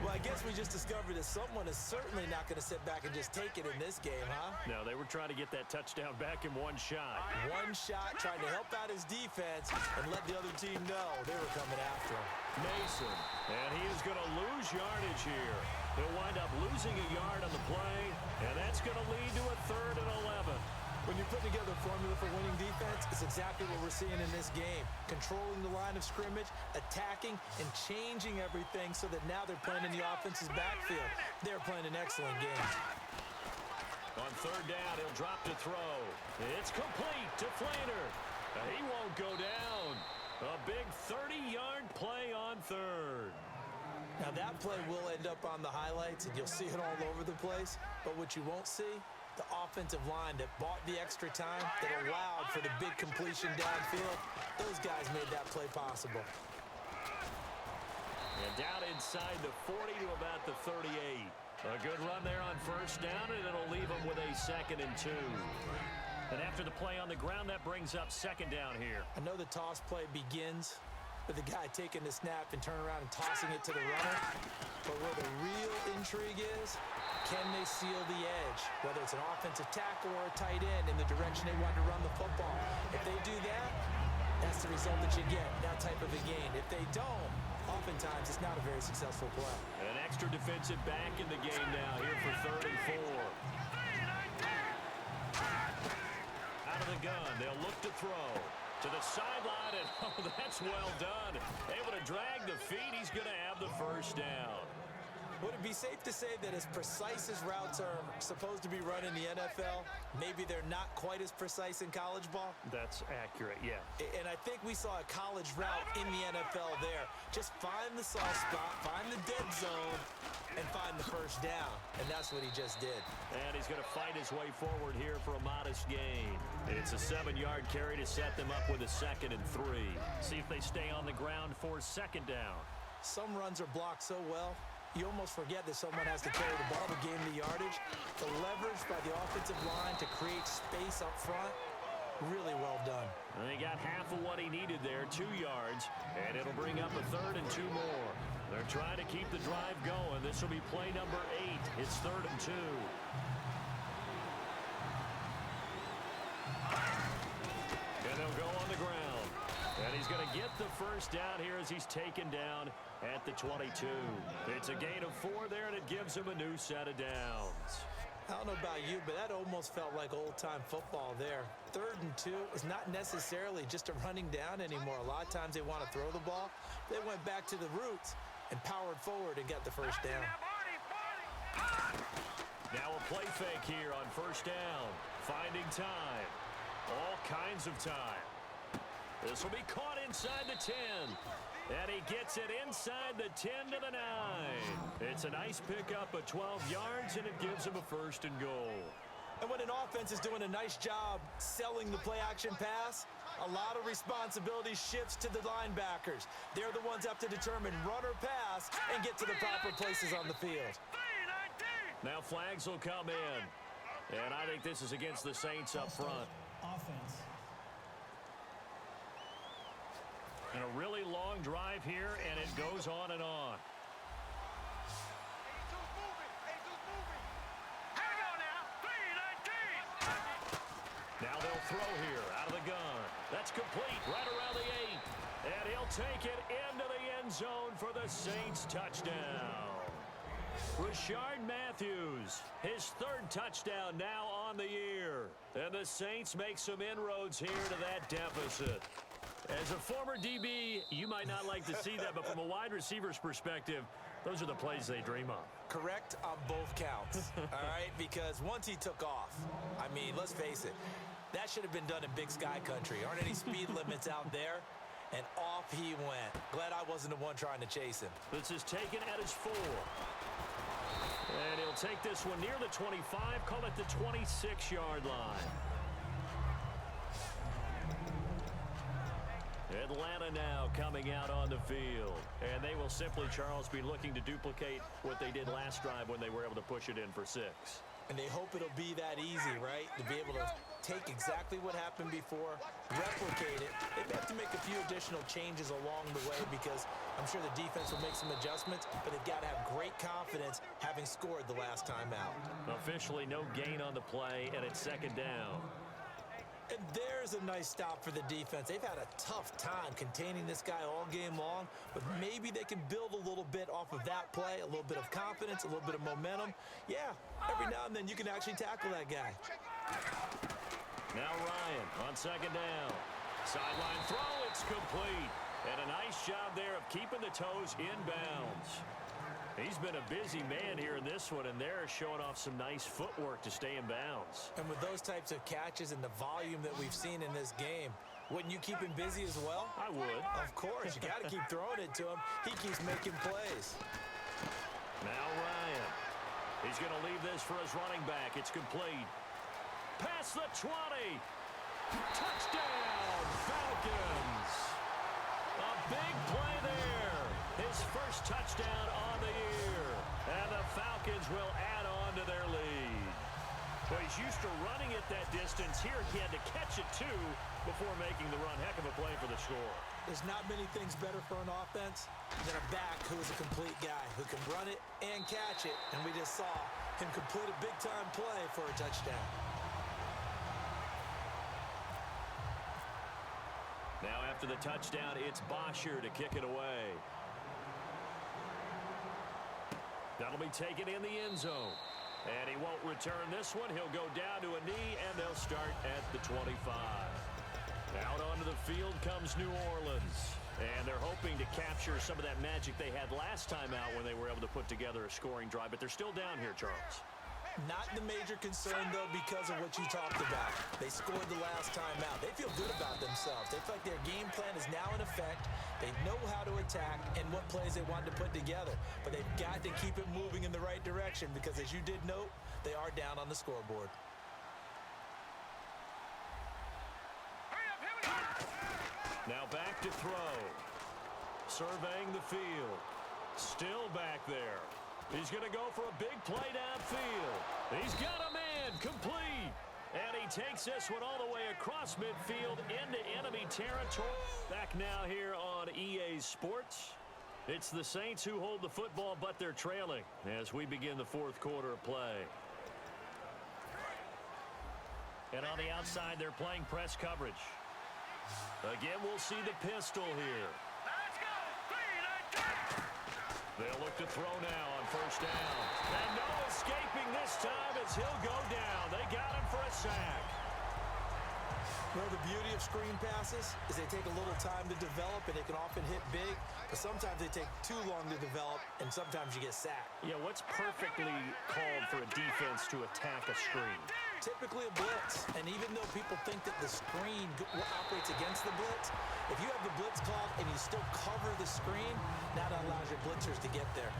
[SPEAKER 3] Well, I guess we just discovered that someone is certainly not going to sit back and just take it in this game, huh?
[SPEAKER 2] No, they were trying to get that touchdown back in one shot.
[SPEAKER 3] One shot, trying to help out his defense and let the other team know they were coming after him.
[SPEAKER 2] Mason, and he is going to lose yardage here. He'll wind up losing a yard on the play, and that's going to lead to a 3rd and 11.
[SPEAKER 3] When you're putting together a formula for winning defense, it's exactly what we're seeing in this game. Controlling the line of scrimmage, attacking, and changing everything so that now they're playing in the offense's backfield. They're playing an excellent game.
[SPEAKER 2] On third down, he'll drop to throw. It's complete to Flainer. He won't go down. A big 30-yard play on third.
[SPEAKER 3] Now that play will end up on the highlights, and you'll see it all over the place. But what you won't see, the offensive line that bought the extra time, that allowed for the big completion downfield, those guys made that play possible.
[SPEAKER 2] And down inside the 40 to about the 38. A good run there on first down, and it'll leave them with a 2nd and 2. And after the play on the ground, that brings up 2nd down here.
[SPEAKER 3] I know the toss play begins with the guy taking the snap and turning around and tossing it to the runner. But where the real intrigue is, can they seal the edge? Whether it's an offensive tackle or a tight end in the direction they want to run the football. If they do that, that's the result that you get, that type of a gain. If they don't, oftentimes it's not a very successful play.
[SPEAKER 2] An extra defensive back in the game now here for 3rd and 4. Out of the gun, they'll look to throw. To the sideline, and oh, that's well done. Able to drag the feet. He's going to have the first down.
[SPEAKER 3] Would it be safe to say that as precise as routes are supposed to be run in the NFL, maybe they're not quite as precise in college ball?
[SPEAKER 2] That's accurate, yeah.
[SPEAKER 3] And I think we saw a college route in the NFL there. Just find the soft spot, find the dead zone, and find the first down. And that's what he just did.
[SPEAKER 2] And he's going to fight his way forward here for a modest gain. It's a 7-yard carry to set them up with a 2nd and 3. See if they stay on the ground for 2nd down.
[SPEAKER 3] Some runs are blocked so well, you almost forget that someone has to carry the ball to gain the yardage. The leverage by the offensive line to create space up front, really well done.
[SPEAKER 2] And he got half of what he needed there, 2 yards, and it'll bring up a 3rd and 2 more. They're trying to keep the drive going. This will be play number 8. It's 3rd and 2. And they'll go on the ground. And he's going to get the first down here as he's taken down at the 22. It's a gain of 4 there, and it gives him a new set of downs.
[SPEAKER 3] I don't know about you, but that almost felt like old-time football there. 3rd and 2 is not necessarily just a running down anymore. A lot of times they want to throw the ball. They went back to the roots and powered forward and got the first down.
[SPEAKER 2] Now a play fake here on first down. Finding time. All kinds of time. This will be caught inside the 10. And he gets it inside the 10 to the 9. It's a nice pickup of 12 yards, and it gives him a 1st and goal.
[SPEAKER 3] And when an offense is doing a nice job selling the play-action pass, a lot of responsibility shifts to the linebackers. They're the ones that have to determine run or pass and get to the proper places on the field.
[SPEAKER 2] Now flags will come in. And I think this is against the Saints up front.
[SPEAKER 4] Offense.
[SPEAKER 2] And a really long drive here, and it goes on and on. Now they'll throw here out of the gun. That's complete right around the 8. And he'll take it into the end zone for the Saints touchdown. Rashard Matthews, his 3rd touchdown now on the year. And the Saints make some inroads here to that deficit. As a former DB, you might not like to see that, but from a wide receiver's perspective, those are the plays they dream of.
[SPEAKER 3] Correct on both counts, all right? Because once he took off, I mean, let's face it, that should have been done in Big Sky country. Aren't any speed limits out there? And off he went. Glad I wasn't the one trying to chase him.
[SPEAKER 2] This is taken at his 4. And he'll take this one near the 25, call it the 26-yard line. Atlanta now coming out on the field. And they will simply, Charles, be looking to duplicate what they did last drive when they were able to push it in for 6.
[SPEAKER 3] And they hope it'll be that easy, right? To be able to take exactly what happened before, replicate it. They have to make a few additional changes along the way because I'm sure the defense will make some adjustments, but they've got to have great confidence having scored the last time out.
[SPEAKER 2] Officially no gain on the play, and it's 2nd down.
[SPEAKER 3] And there's a nice stop for the defense. They've had a tough time containing this guy all game long, but maybe they can build a little bit off of that play, a little bit of confidence, a little bit of momentum. Yeah, every now and then you can actually tackle that guy.
[SPEAKER 2] Now Ryan on 2nd down. Sideline throw, it's complete. And a nice job there of keeping the toes in bounds. He's been a busy man here in this one, and they're showing off some nice footwork to stay in bounds.
[SPEAKER 3] And with those types of catches and the volume that we've seen in this game, wouldn't you keep him busy as well?
[SPEAKER 2] I would.
[SPEAKER 3] Of course. You got to keep throwing it to him. He keeps making plays.
[SPEAKER 2] Now Ryan. He's going to leave this for his running back. It's complete. Past the 20. Touchdown, Falcons. A big play there. His first touchdown on the year. And the Falcons will add on to their lead. Well, he's used to running it that distance. Here he had to catch it, too, before making the run. Heck of a play for the score.
[SPEAKER 3] There's not many things better for an offense than a back who is a complete guy, who can run it and catch it. And we just saw him complete a big-time play for a touchdown.
[SPEAKER 2] Now after the touchdown, it's Bosher to kick it away. That'll be taken in the end zone. And he won't return this one. He'll go down to a knee, and they'll start at the 25. Out onto the field comes New Orleans. And they're hoping to capture some of that magic they had last time out when they were able to put together a scoring drive. But they're still down here, Charles.
[SPEAKER 3] Not the major concern, though, because of what you talked about. They scored the last time out. They feel good about themselves. They feel like their game plan is now in effect. They know how to attack and what plays they want to put together. But they've got to keep it moving in the right direction because, as you did note, they are down on the scoreboard.
[SPEAKER 2] Now back to throw. Surveying the field. Still back there. He's going to go for a big play downfield. He's got a man complete. And he takes this one all the way across midfield into enemy territory. Back now here on EA Sports. It's the Saints who hold the football, but they're trailing as we begin the fourth quarter of play. And on the outside, they're playing press coverage. Again, we'll see the pistol here. They'll look to throw now on first down. And no escaping this time as he'll go down. They got him for a sack.
[SPEAKER 3] Well, the beauty of screen passes is they take a little time to develop, and they can often hit big, but sometimes they take too long to develop, and sometimes you get sacked.
[SPEAKER 2] Yeah, what's perfectly called for a defense to attack a screen?
[SPEAKER 3] Typically a blitz, and even though people think that the screen operates against the blitz, if you have the blitz called and you still cover the screen, that allows your blitzers to get there.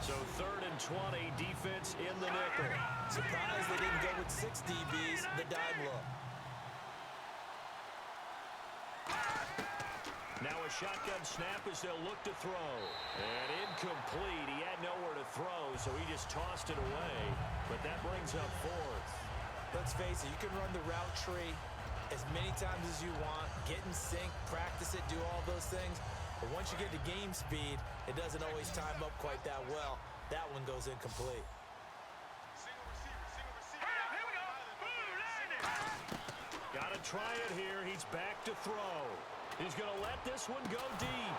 [SPEAKER 2] So 3rd and 20, defense in the nickel.
[SPEAKER 3] Surprised they didn't go with 6 DBs, the dime look.
[SPEAKER 2] Now a shotgun snap as they'll look to throw. And incomplete. He had nowhere to throw, so he just tossed it away. But that brings up 4th.
[SPEAKER 3] Let's face it, you can run the route tree as many times as you want, get in sync, practice it, do all those things. But once you get to game speed, it doesn't always time up quite that well. That one goes incomplete.
[SPEAKER 2] Got to try it here. He's back to throw. He's going to let this one go deep.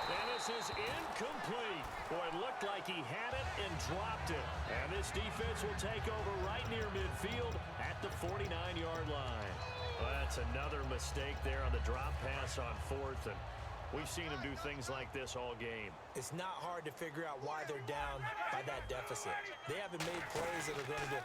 [SPEAKER 2] And this is incomplete. Boy, it looked like he had it and dropped it. And this defense will take over right near midfield at the 49-yard line. Well, that's another mistake there on the drop pass on 4th. And we've seen him do things like this all game.
[SPEAKER 3] It's not hard to figure out why they're down by that deficit. They haven't made plays that are going to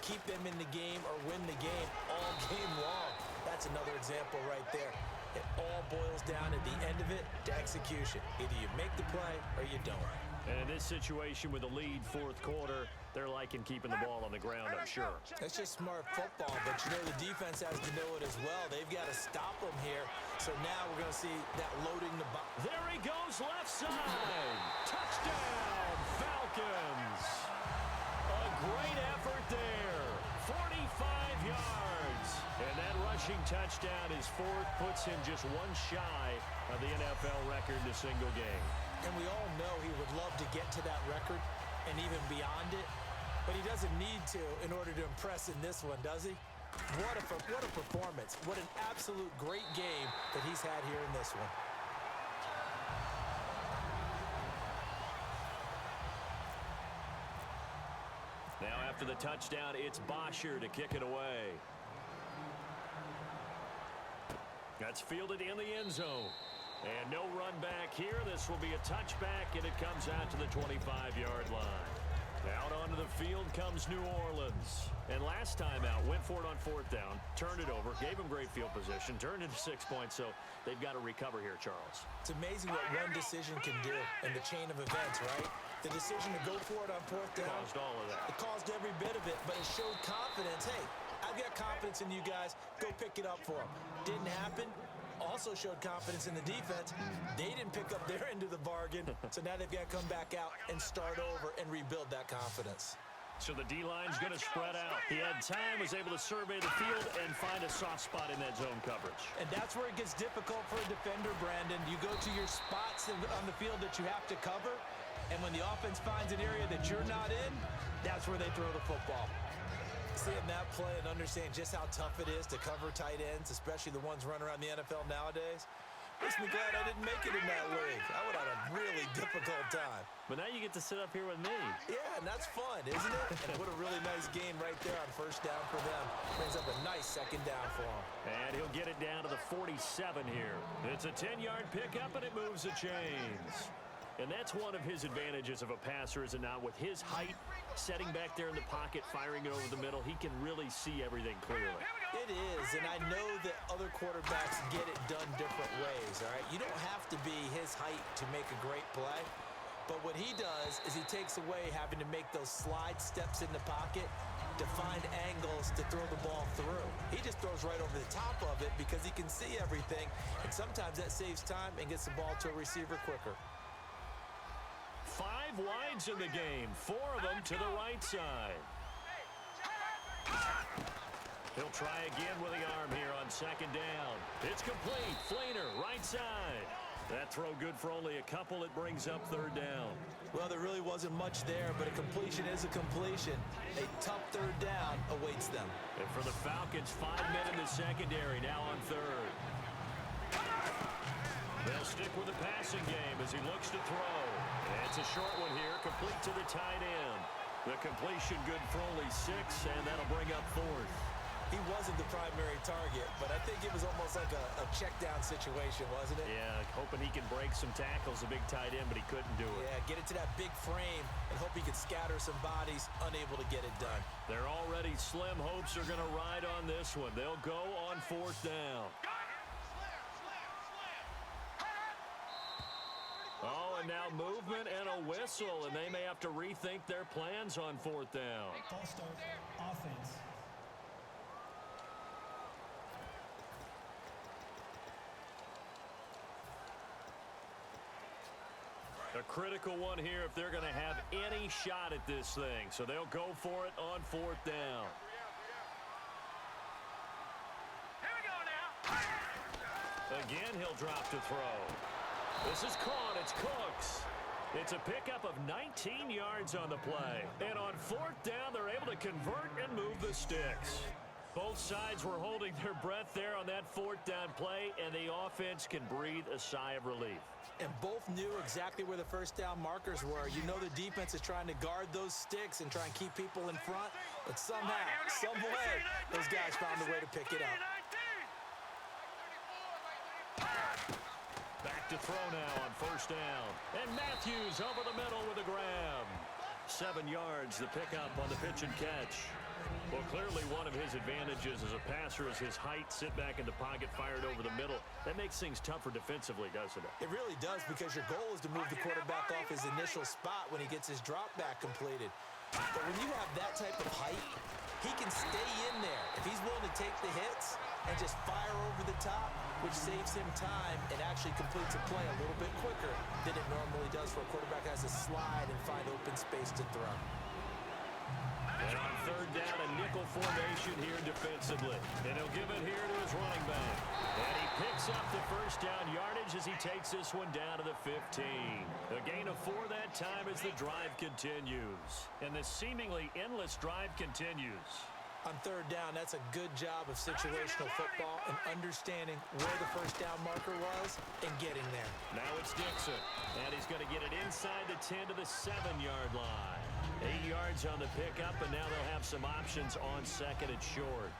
[SPEAKER 3] keep them in the game or win the game all game long. That's another example right there. It all boils down at the end of it to execution. Either you make the play or you don't.
[SPEAKER 2] And in this situation with the lead 4th quarter, they're liking keeping the ball on the ground, I'm sure.
[SPEAKER 3] That's just smart football, but you know the defense has to know it as well. They've got to stop them here. So now we're going to see that loading the box.
[SPEAKER 2] There he goes, left side. Touchdown, Falcons. A great effort there. 45 yards. And that rushing touchdown is 4th, puts him just one shy of the NFL record in a single game.
[SPEAKER 3] And we all know he would love to get to that record and even beyond it, but he doesn't need to in order to impress in this one, does he? What a performance. What an absolute great game that he's had here in this one.
[SPEAKER 2] Now after the touchdown, it's Bosher to kick it away. That's fielded in the end zone. And no run back here. This will be a touchback, and it comes out to the 25-yard line. Out onto the field comes New Orleans. And last time out, went for it on fourth down, turned it over, gave them great field position, turned into 6 points, so they've got to recover here, Charles.
[SPEAKER 3] It's amazing what one decision can do in the chain of events, right? The decision to go for it on fourth down.
[SPEAKER 2] Caused all of that.
[SPEAKER 3] It caused every bit of it, but it showed confidence. Hey, I've got confidence in you guys. Go pick it up for them. Didn't happen. Also showed confidence in the defense. They didn't pick up their end of the bargain, so now they've got to come back out and start over and rebuild that confidence.
[SPEAKER 2] So the D-line's going to spread out. He had time, was able to survey the field and find a soft spot in that zone coverage.
[SPEAKER 3] And that's where it gets difficult for a defender, Brandon. You go to your spots on the field that you have to cover, and when the offense finds an area that you're not in, that's where they throw the football. Seeing that play and understand just how tough it is to cover tight ends, especially the ones running around the NFL nowadays, makes me glad I didn't make it in that league. I would have had a really difficult time.
[SPEAKER 2] But now you get to sit up here with me.
[SPEAKER 3] Yeah, and that's fun, isn't it? And what a really nice gain right there on first down for them. Brings up a nice second down for them.
[SPEAKER 2] And he'll get it down to the 47 here. It's a 10-yard pickup, and it moves the chains. And that's one of his advantages of a passer, is it not? With his height, setting back there in the pocket, firing it over the middle, he can really see everything clearly.
[SPEAKER 3] It is, and I know that other quarterbacks get it done different ways, all right? You don't have to be his height to make a great play, but what he does is he takes away having to make those slide steps in the pocket to find angles to throw the ball through. He just throws right over the top of it because he can see everything, and sometimes that saves time and gets the ball to a receiver quicker.
[SPEAKER 2] 5 wides in the game, 4 of them to the right side. He'll try again with the arm here on second down. It's complete. Fleener, right side. That throw good for only a couple. It brings up third down.
[SPEAKER 3] Well, there really wasn't much there, but a completion is a completion. A tough third down awaits them.
[SPEAKER 2] And for the Falcons, 5 men in the secondary, now on third. They'll stick with the passing game as he looks to throw. And it's a short one here, complete to the tight end. The completion good for only 6, and that'll bring up fourth.
[SPEAKER 3] He wasn't the primary target, but I think it was almost like a check-down situation, wasn't it?
[SPEAKER 2] Yeah, hoping he can break some tackles, a big tight end, but he couldn't do it.
[SPEAKER 3] Yeah, get it to that big frame and hope he could scatter some bodies, unable to get it done.
[SPEAKER 2] Their already slim hopes are going to ride on this one. They'll go on fourth down. Oh, and now movement and a whistle, and they may have to rethink their plans on fourth down.
[SPEAKER 4] False start, offense.
[SPEAKER 2] A critical one here if they're going to have any shot at this thing. So they'll go for it on fourth down.
[SPEAKER 5] Here we go now.
[SPEAKER 2] Again, he'll drop to throw. This is caught. It's Cooks. It's a pickup of 19 yards on the play. And on fourth down, they're able to convert and move the sticks. Both sides were holding their breath there on that fourth down play, and the offense can breathe a sigh of relief.
[SPEAKER 3] And both knew exactly where the first down markers were. You know the defense is trying to guard those sticks and try and keep people in front. But somehow, some way, those guys found a way to pick it up.
[SPEAKER 2] Back to throw now on first down. And Matthews over the middle with a grab. 7 yards, the pickup on the pitch and catch. Well, clearly one of his advantages as a passer is his height, sit back in the pocket, fired over the middle. That makes things tougher defensively, doesn't it?
[SPEAKER 3] It really does, because your goal is to move the quarterback off his initial spot when he gets his drop back completed. But when you have that type of height, he can stay in there. If he's willing to take the hits and just fire over the top, which saves him time and actually completes a play a little bit quicker than it normally does for a quarterback who has to slide and find open space to throw.
[SPEAKER 2] And on third down, a nickel formation here defensively. And he'll give it here to his running back. And he picks up the first down yardage as he takes this one down to the 15. A gain of 4 that time as the drive continues. And the seemingly endless drive continues.
[SPEAKER 3] On third down, that's a good job of situational football and understanding where the first down marker was and getting there.
[SPEAKER 2] Now it's Dixon, and he's going to get it inside the 10 to the 7-yard line. 8 yards on the pickup, and now they'll have some options on second and short.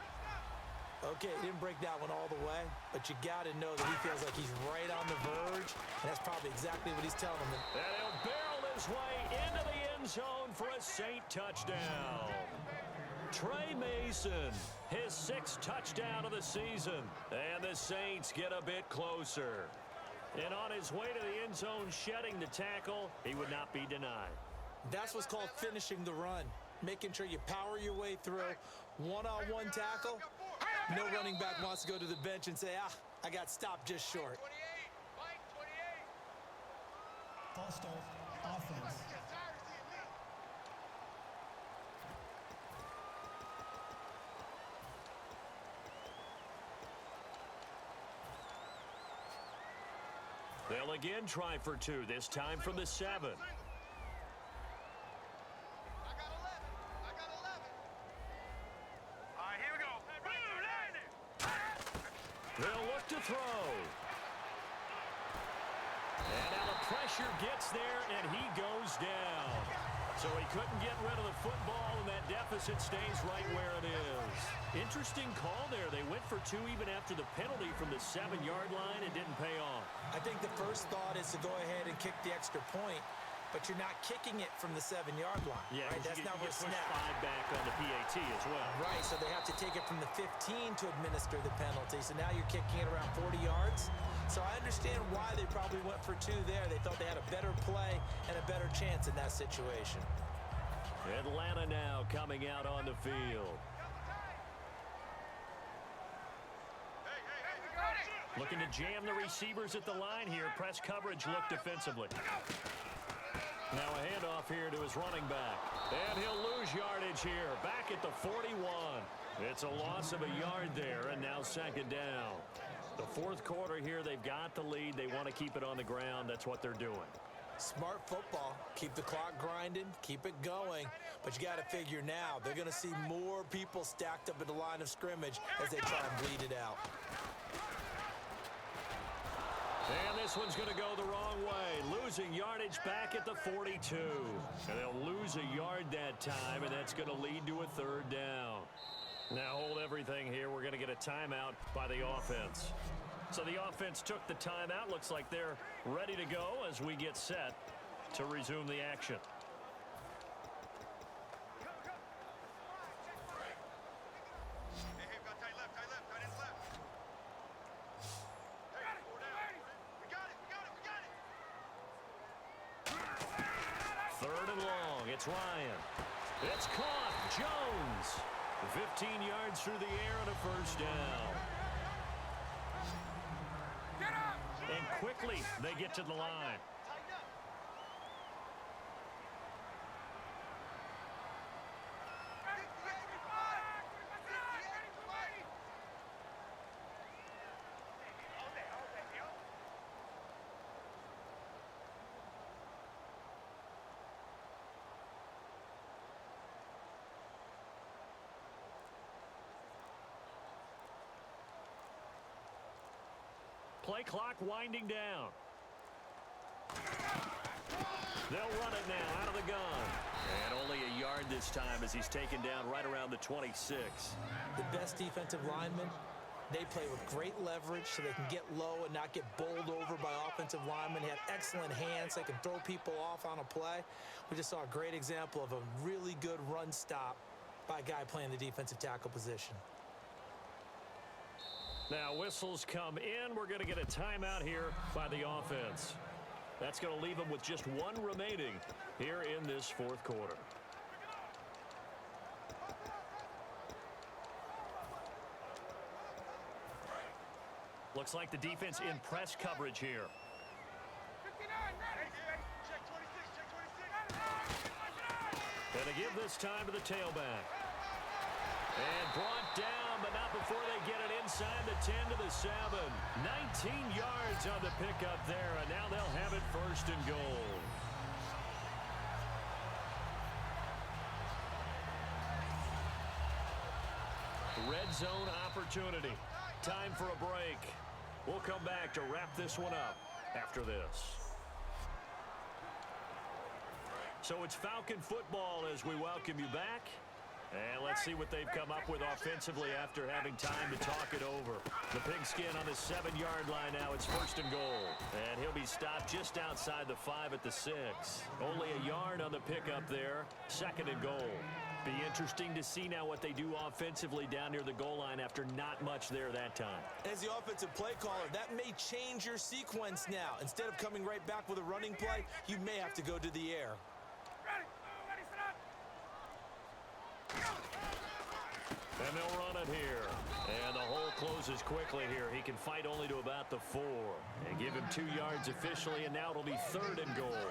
[SPEAKER 3] Okay, he didn't break that one all the way, but you got to know that he feels like he's right on the verge, and that's probably exactly what he's telling him.
[SPEAKER 2] And he'll barrel his way into the end zone for a Saint touchdown. Trey Mason, his 6th touchdown of the season, and the Saints get a bit closer. And on his way to the end zone, shedding the tackle, he would not be denied.
[SPEAKER 3] That's what's called finishing the run, making sure you power your way through. One-on-one tackle, no running back wants to go to the bench and say, I got stopped just short.
[SPEAKER 4] False start, offense.
[SPEAKER 2] They'll again try for 2, this time from the 7.
[SPEAKER 5] I got 11. I got 11. All right, here we go.
[SPEAKER 2] They'll look to throw. And now the pressure gets there, and he goes down. So he couldn't get rid of the football, and that deficit stays right where it is. Interesting call there. They went for 2 even after the penalty from the 7-yard line. It didn't pay off.
[SPEAKER 3] I think the first thought is to go ahead and kick the extra point, but you're not kicking it from the 7-yard line.
[SPEAKER 2] Yeah,
[SPEAKER 3] right? That's not where
[SPEAKER 2] push
[SPEAKER 3] snap.
[SPEAKER 2] 5 back on the PAT as well.
[SPEAKER 3] Right, so they have to take it from the 15 to administer the penalty. So now you're kicking it around 40 yards. So I understand why they probably went for 2 there. They thought they had a better play and a better chance in that situation.
[SPEAKER 2] Atlanta now coming out on the field. Looking to jam the receivers at the line here. Press coverage look defensively. Now a handoff here to his running back. And he'll lose yardage here. Back at the 41. It's a loss of a yard there, and now 2nd down. The 4th quarter here, they've got the lead. They want to keep it on the ground. That's what they're doing.
[SPEAKER 3] Smart football. Keep the clock grinding. Keep it going. But you got to figure now, they're going to see more people stacked up at the line of scrimmage as they try and bleed it out.
[SPEAKER 2] And this one's going to go the wrong way. Losing yardage back at the 42. And they'll lose a yard that time, and that's going to lead to a 3rd down. Now hold everything here. We're going to get a timeout by the offense. So the offense took the timeout. Looks like they're ready to go as we get set to resume the action.
[SPEAKER 5] Hey, we got tight left, tight ends left. Hey, 4 down. We got it.
[SPEAKER 2] 3rd and long. It's Ryan. It's caught. Jones. 15 yards through the air and a 1st down. And quickly they get to the line. Play clock winding down. They'll run it now out of the gun. And only a yard this time as he's taken down right around the 26.
[SPEAKER 3] The best defensive linemen, they play with great leverage so they can get low and not get bowled over by offensive linemen. They have excellent hands. They can throw people off on a play. We just saw a great example of a really good run stop by a guy playing the defensive tackle position.
[SPEAKER 2] Now whistles come in. We're going to get a timeout here by the offense. That's going to leave them with just 1 remaining here in this 4th quarter. Looks like the defense in press coverage here. And to give this time to the tailback. And brought down, but not before they get it inside the 10 to the 7. 19 yards on the pickup there, and now they'll have it 1st and goal. red zone opportunity. Time for a break. We'll come back to wrap this one up after this. So it's Falcon football as we welcome you back. And let's see what they've come up with offensively after having time to talk it over. The pigskin on the 7-yard line now. It's 1st and goal. And he'll be stopped just outside the 5 at the 6. Only a yard on the pickup there. 2nd and goal. Be interesting to see now what they do offensively down near the goal line after not much there that time.
[SPEAKER 3] As the offensive play caller, that may change your sequence now. Instead of coming right back with a running play, you may have to go to the air.
[SPEAKER 2] And they'll run it here. And the hole closes quickly here. He can fight only to about the 4. And give him 2 yards officially, and now it'll be 3rd and goal.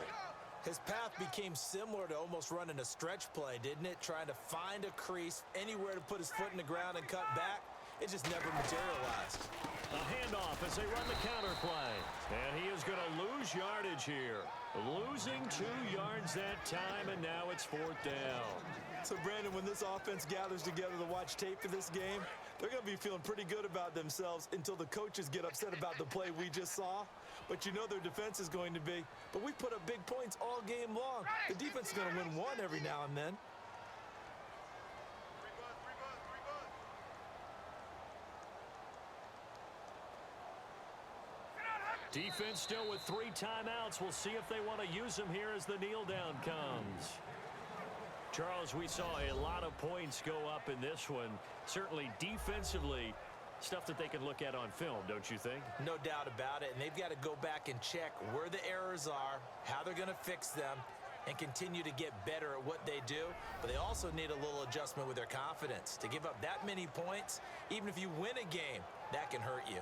[SPEAKER 3] His path became similar to almost running a stretch play, didn't it? Trying to find a crease, anywhere to put his foot in the ground and cut back. It just never materialized.
[SPEAKER 2] A handoff as they run the counter play. And he is going to lose yardage here. Losing 2 yards that time, and now it's 4th down.
[SPEAKER 3] So, Brandon, when this offense gathers together to watch tape for this game, they're going to be feeling pretty good about themselves until the coaches get upset about the play we just saw. But you know their defense is going to be. But we put up big points all game long. The defense is going to win one every now and then.
[SPEAKER 2] Defense still with 3 timeouts. We'll see if they want to use them here as the kneel down comes. Charles, we saw a lot of points go up in this one. Certainly defensively, stuff that they can look at on film, don't you think?
[SPEAKER 3] No doubt about it. And they've got to go back and check where the errors are, how they're going to fix them, and continue to get better at what they do. But they also need a little adjustment with their confidence. To give up that many points, even if you win a game, that can hurt you.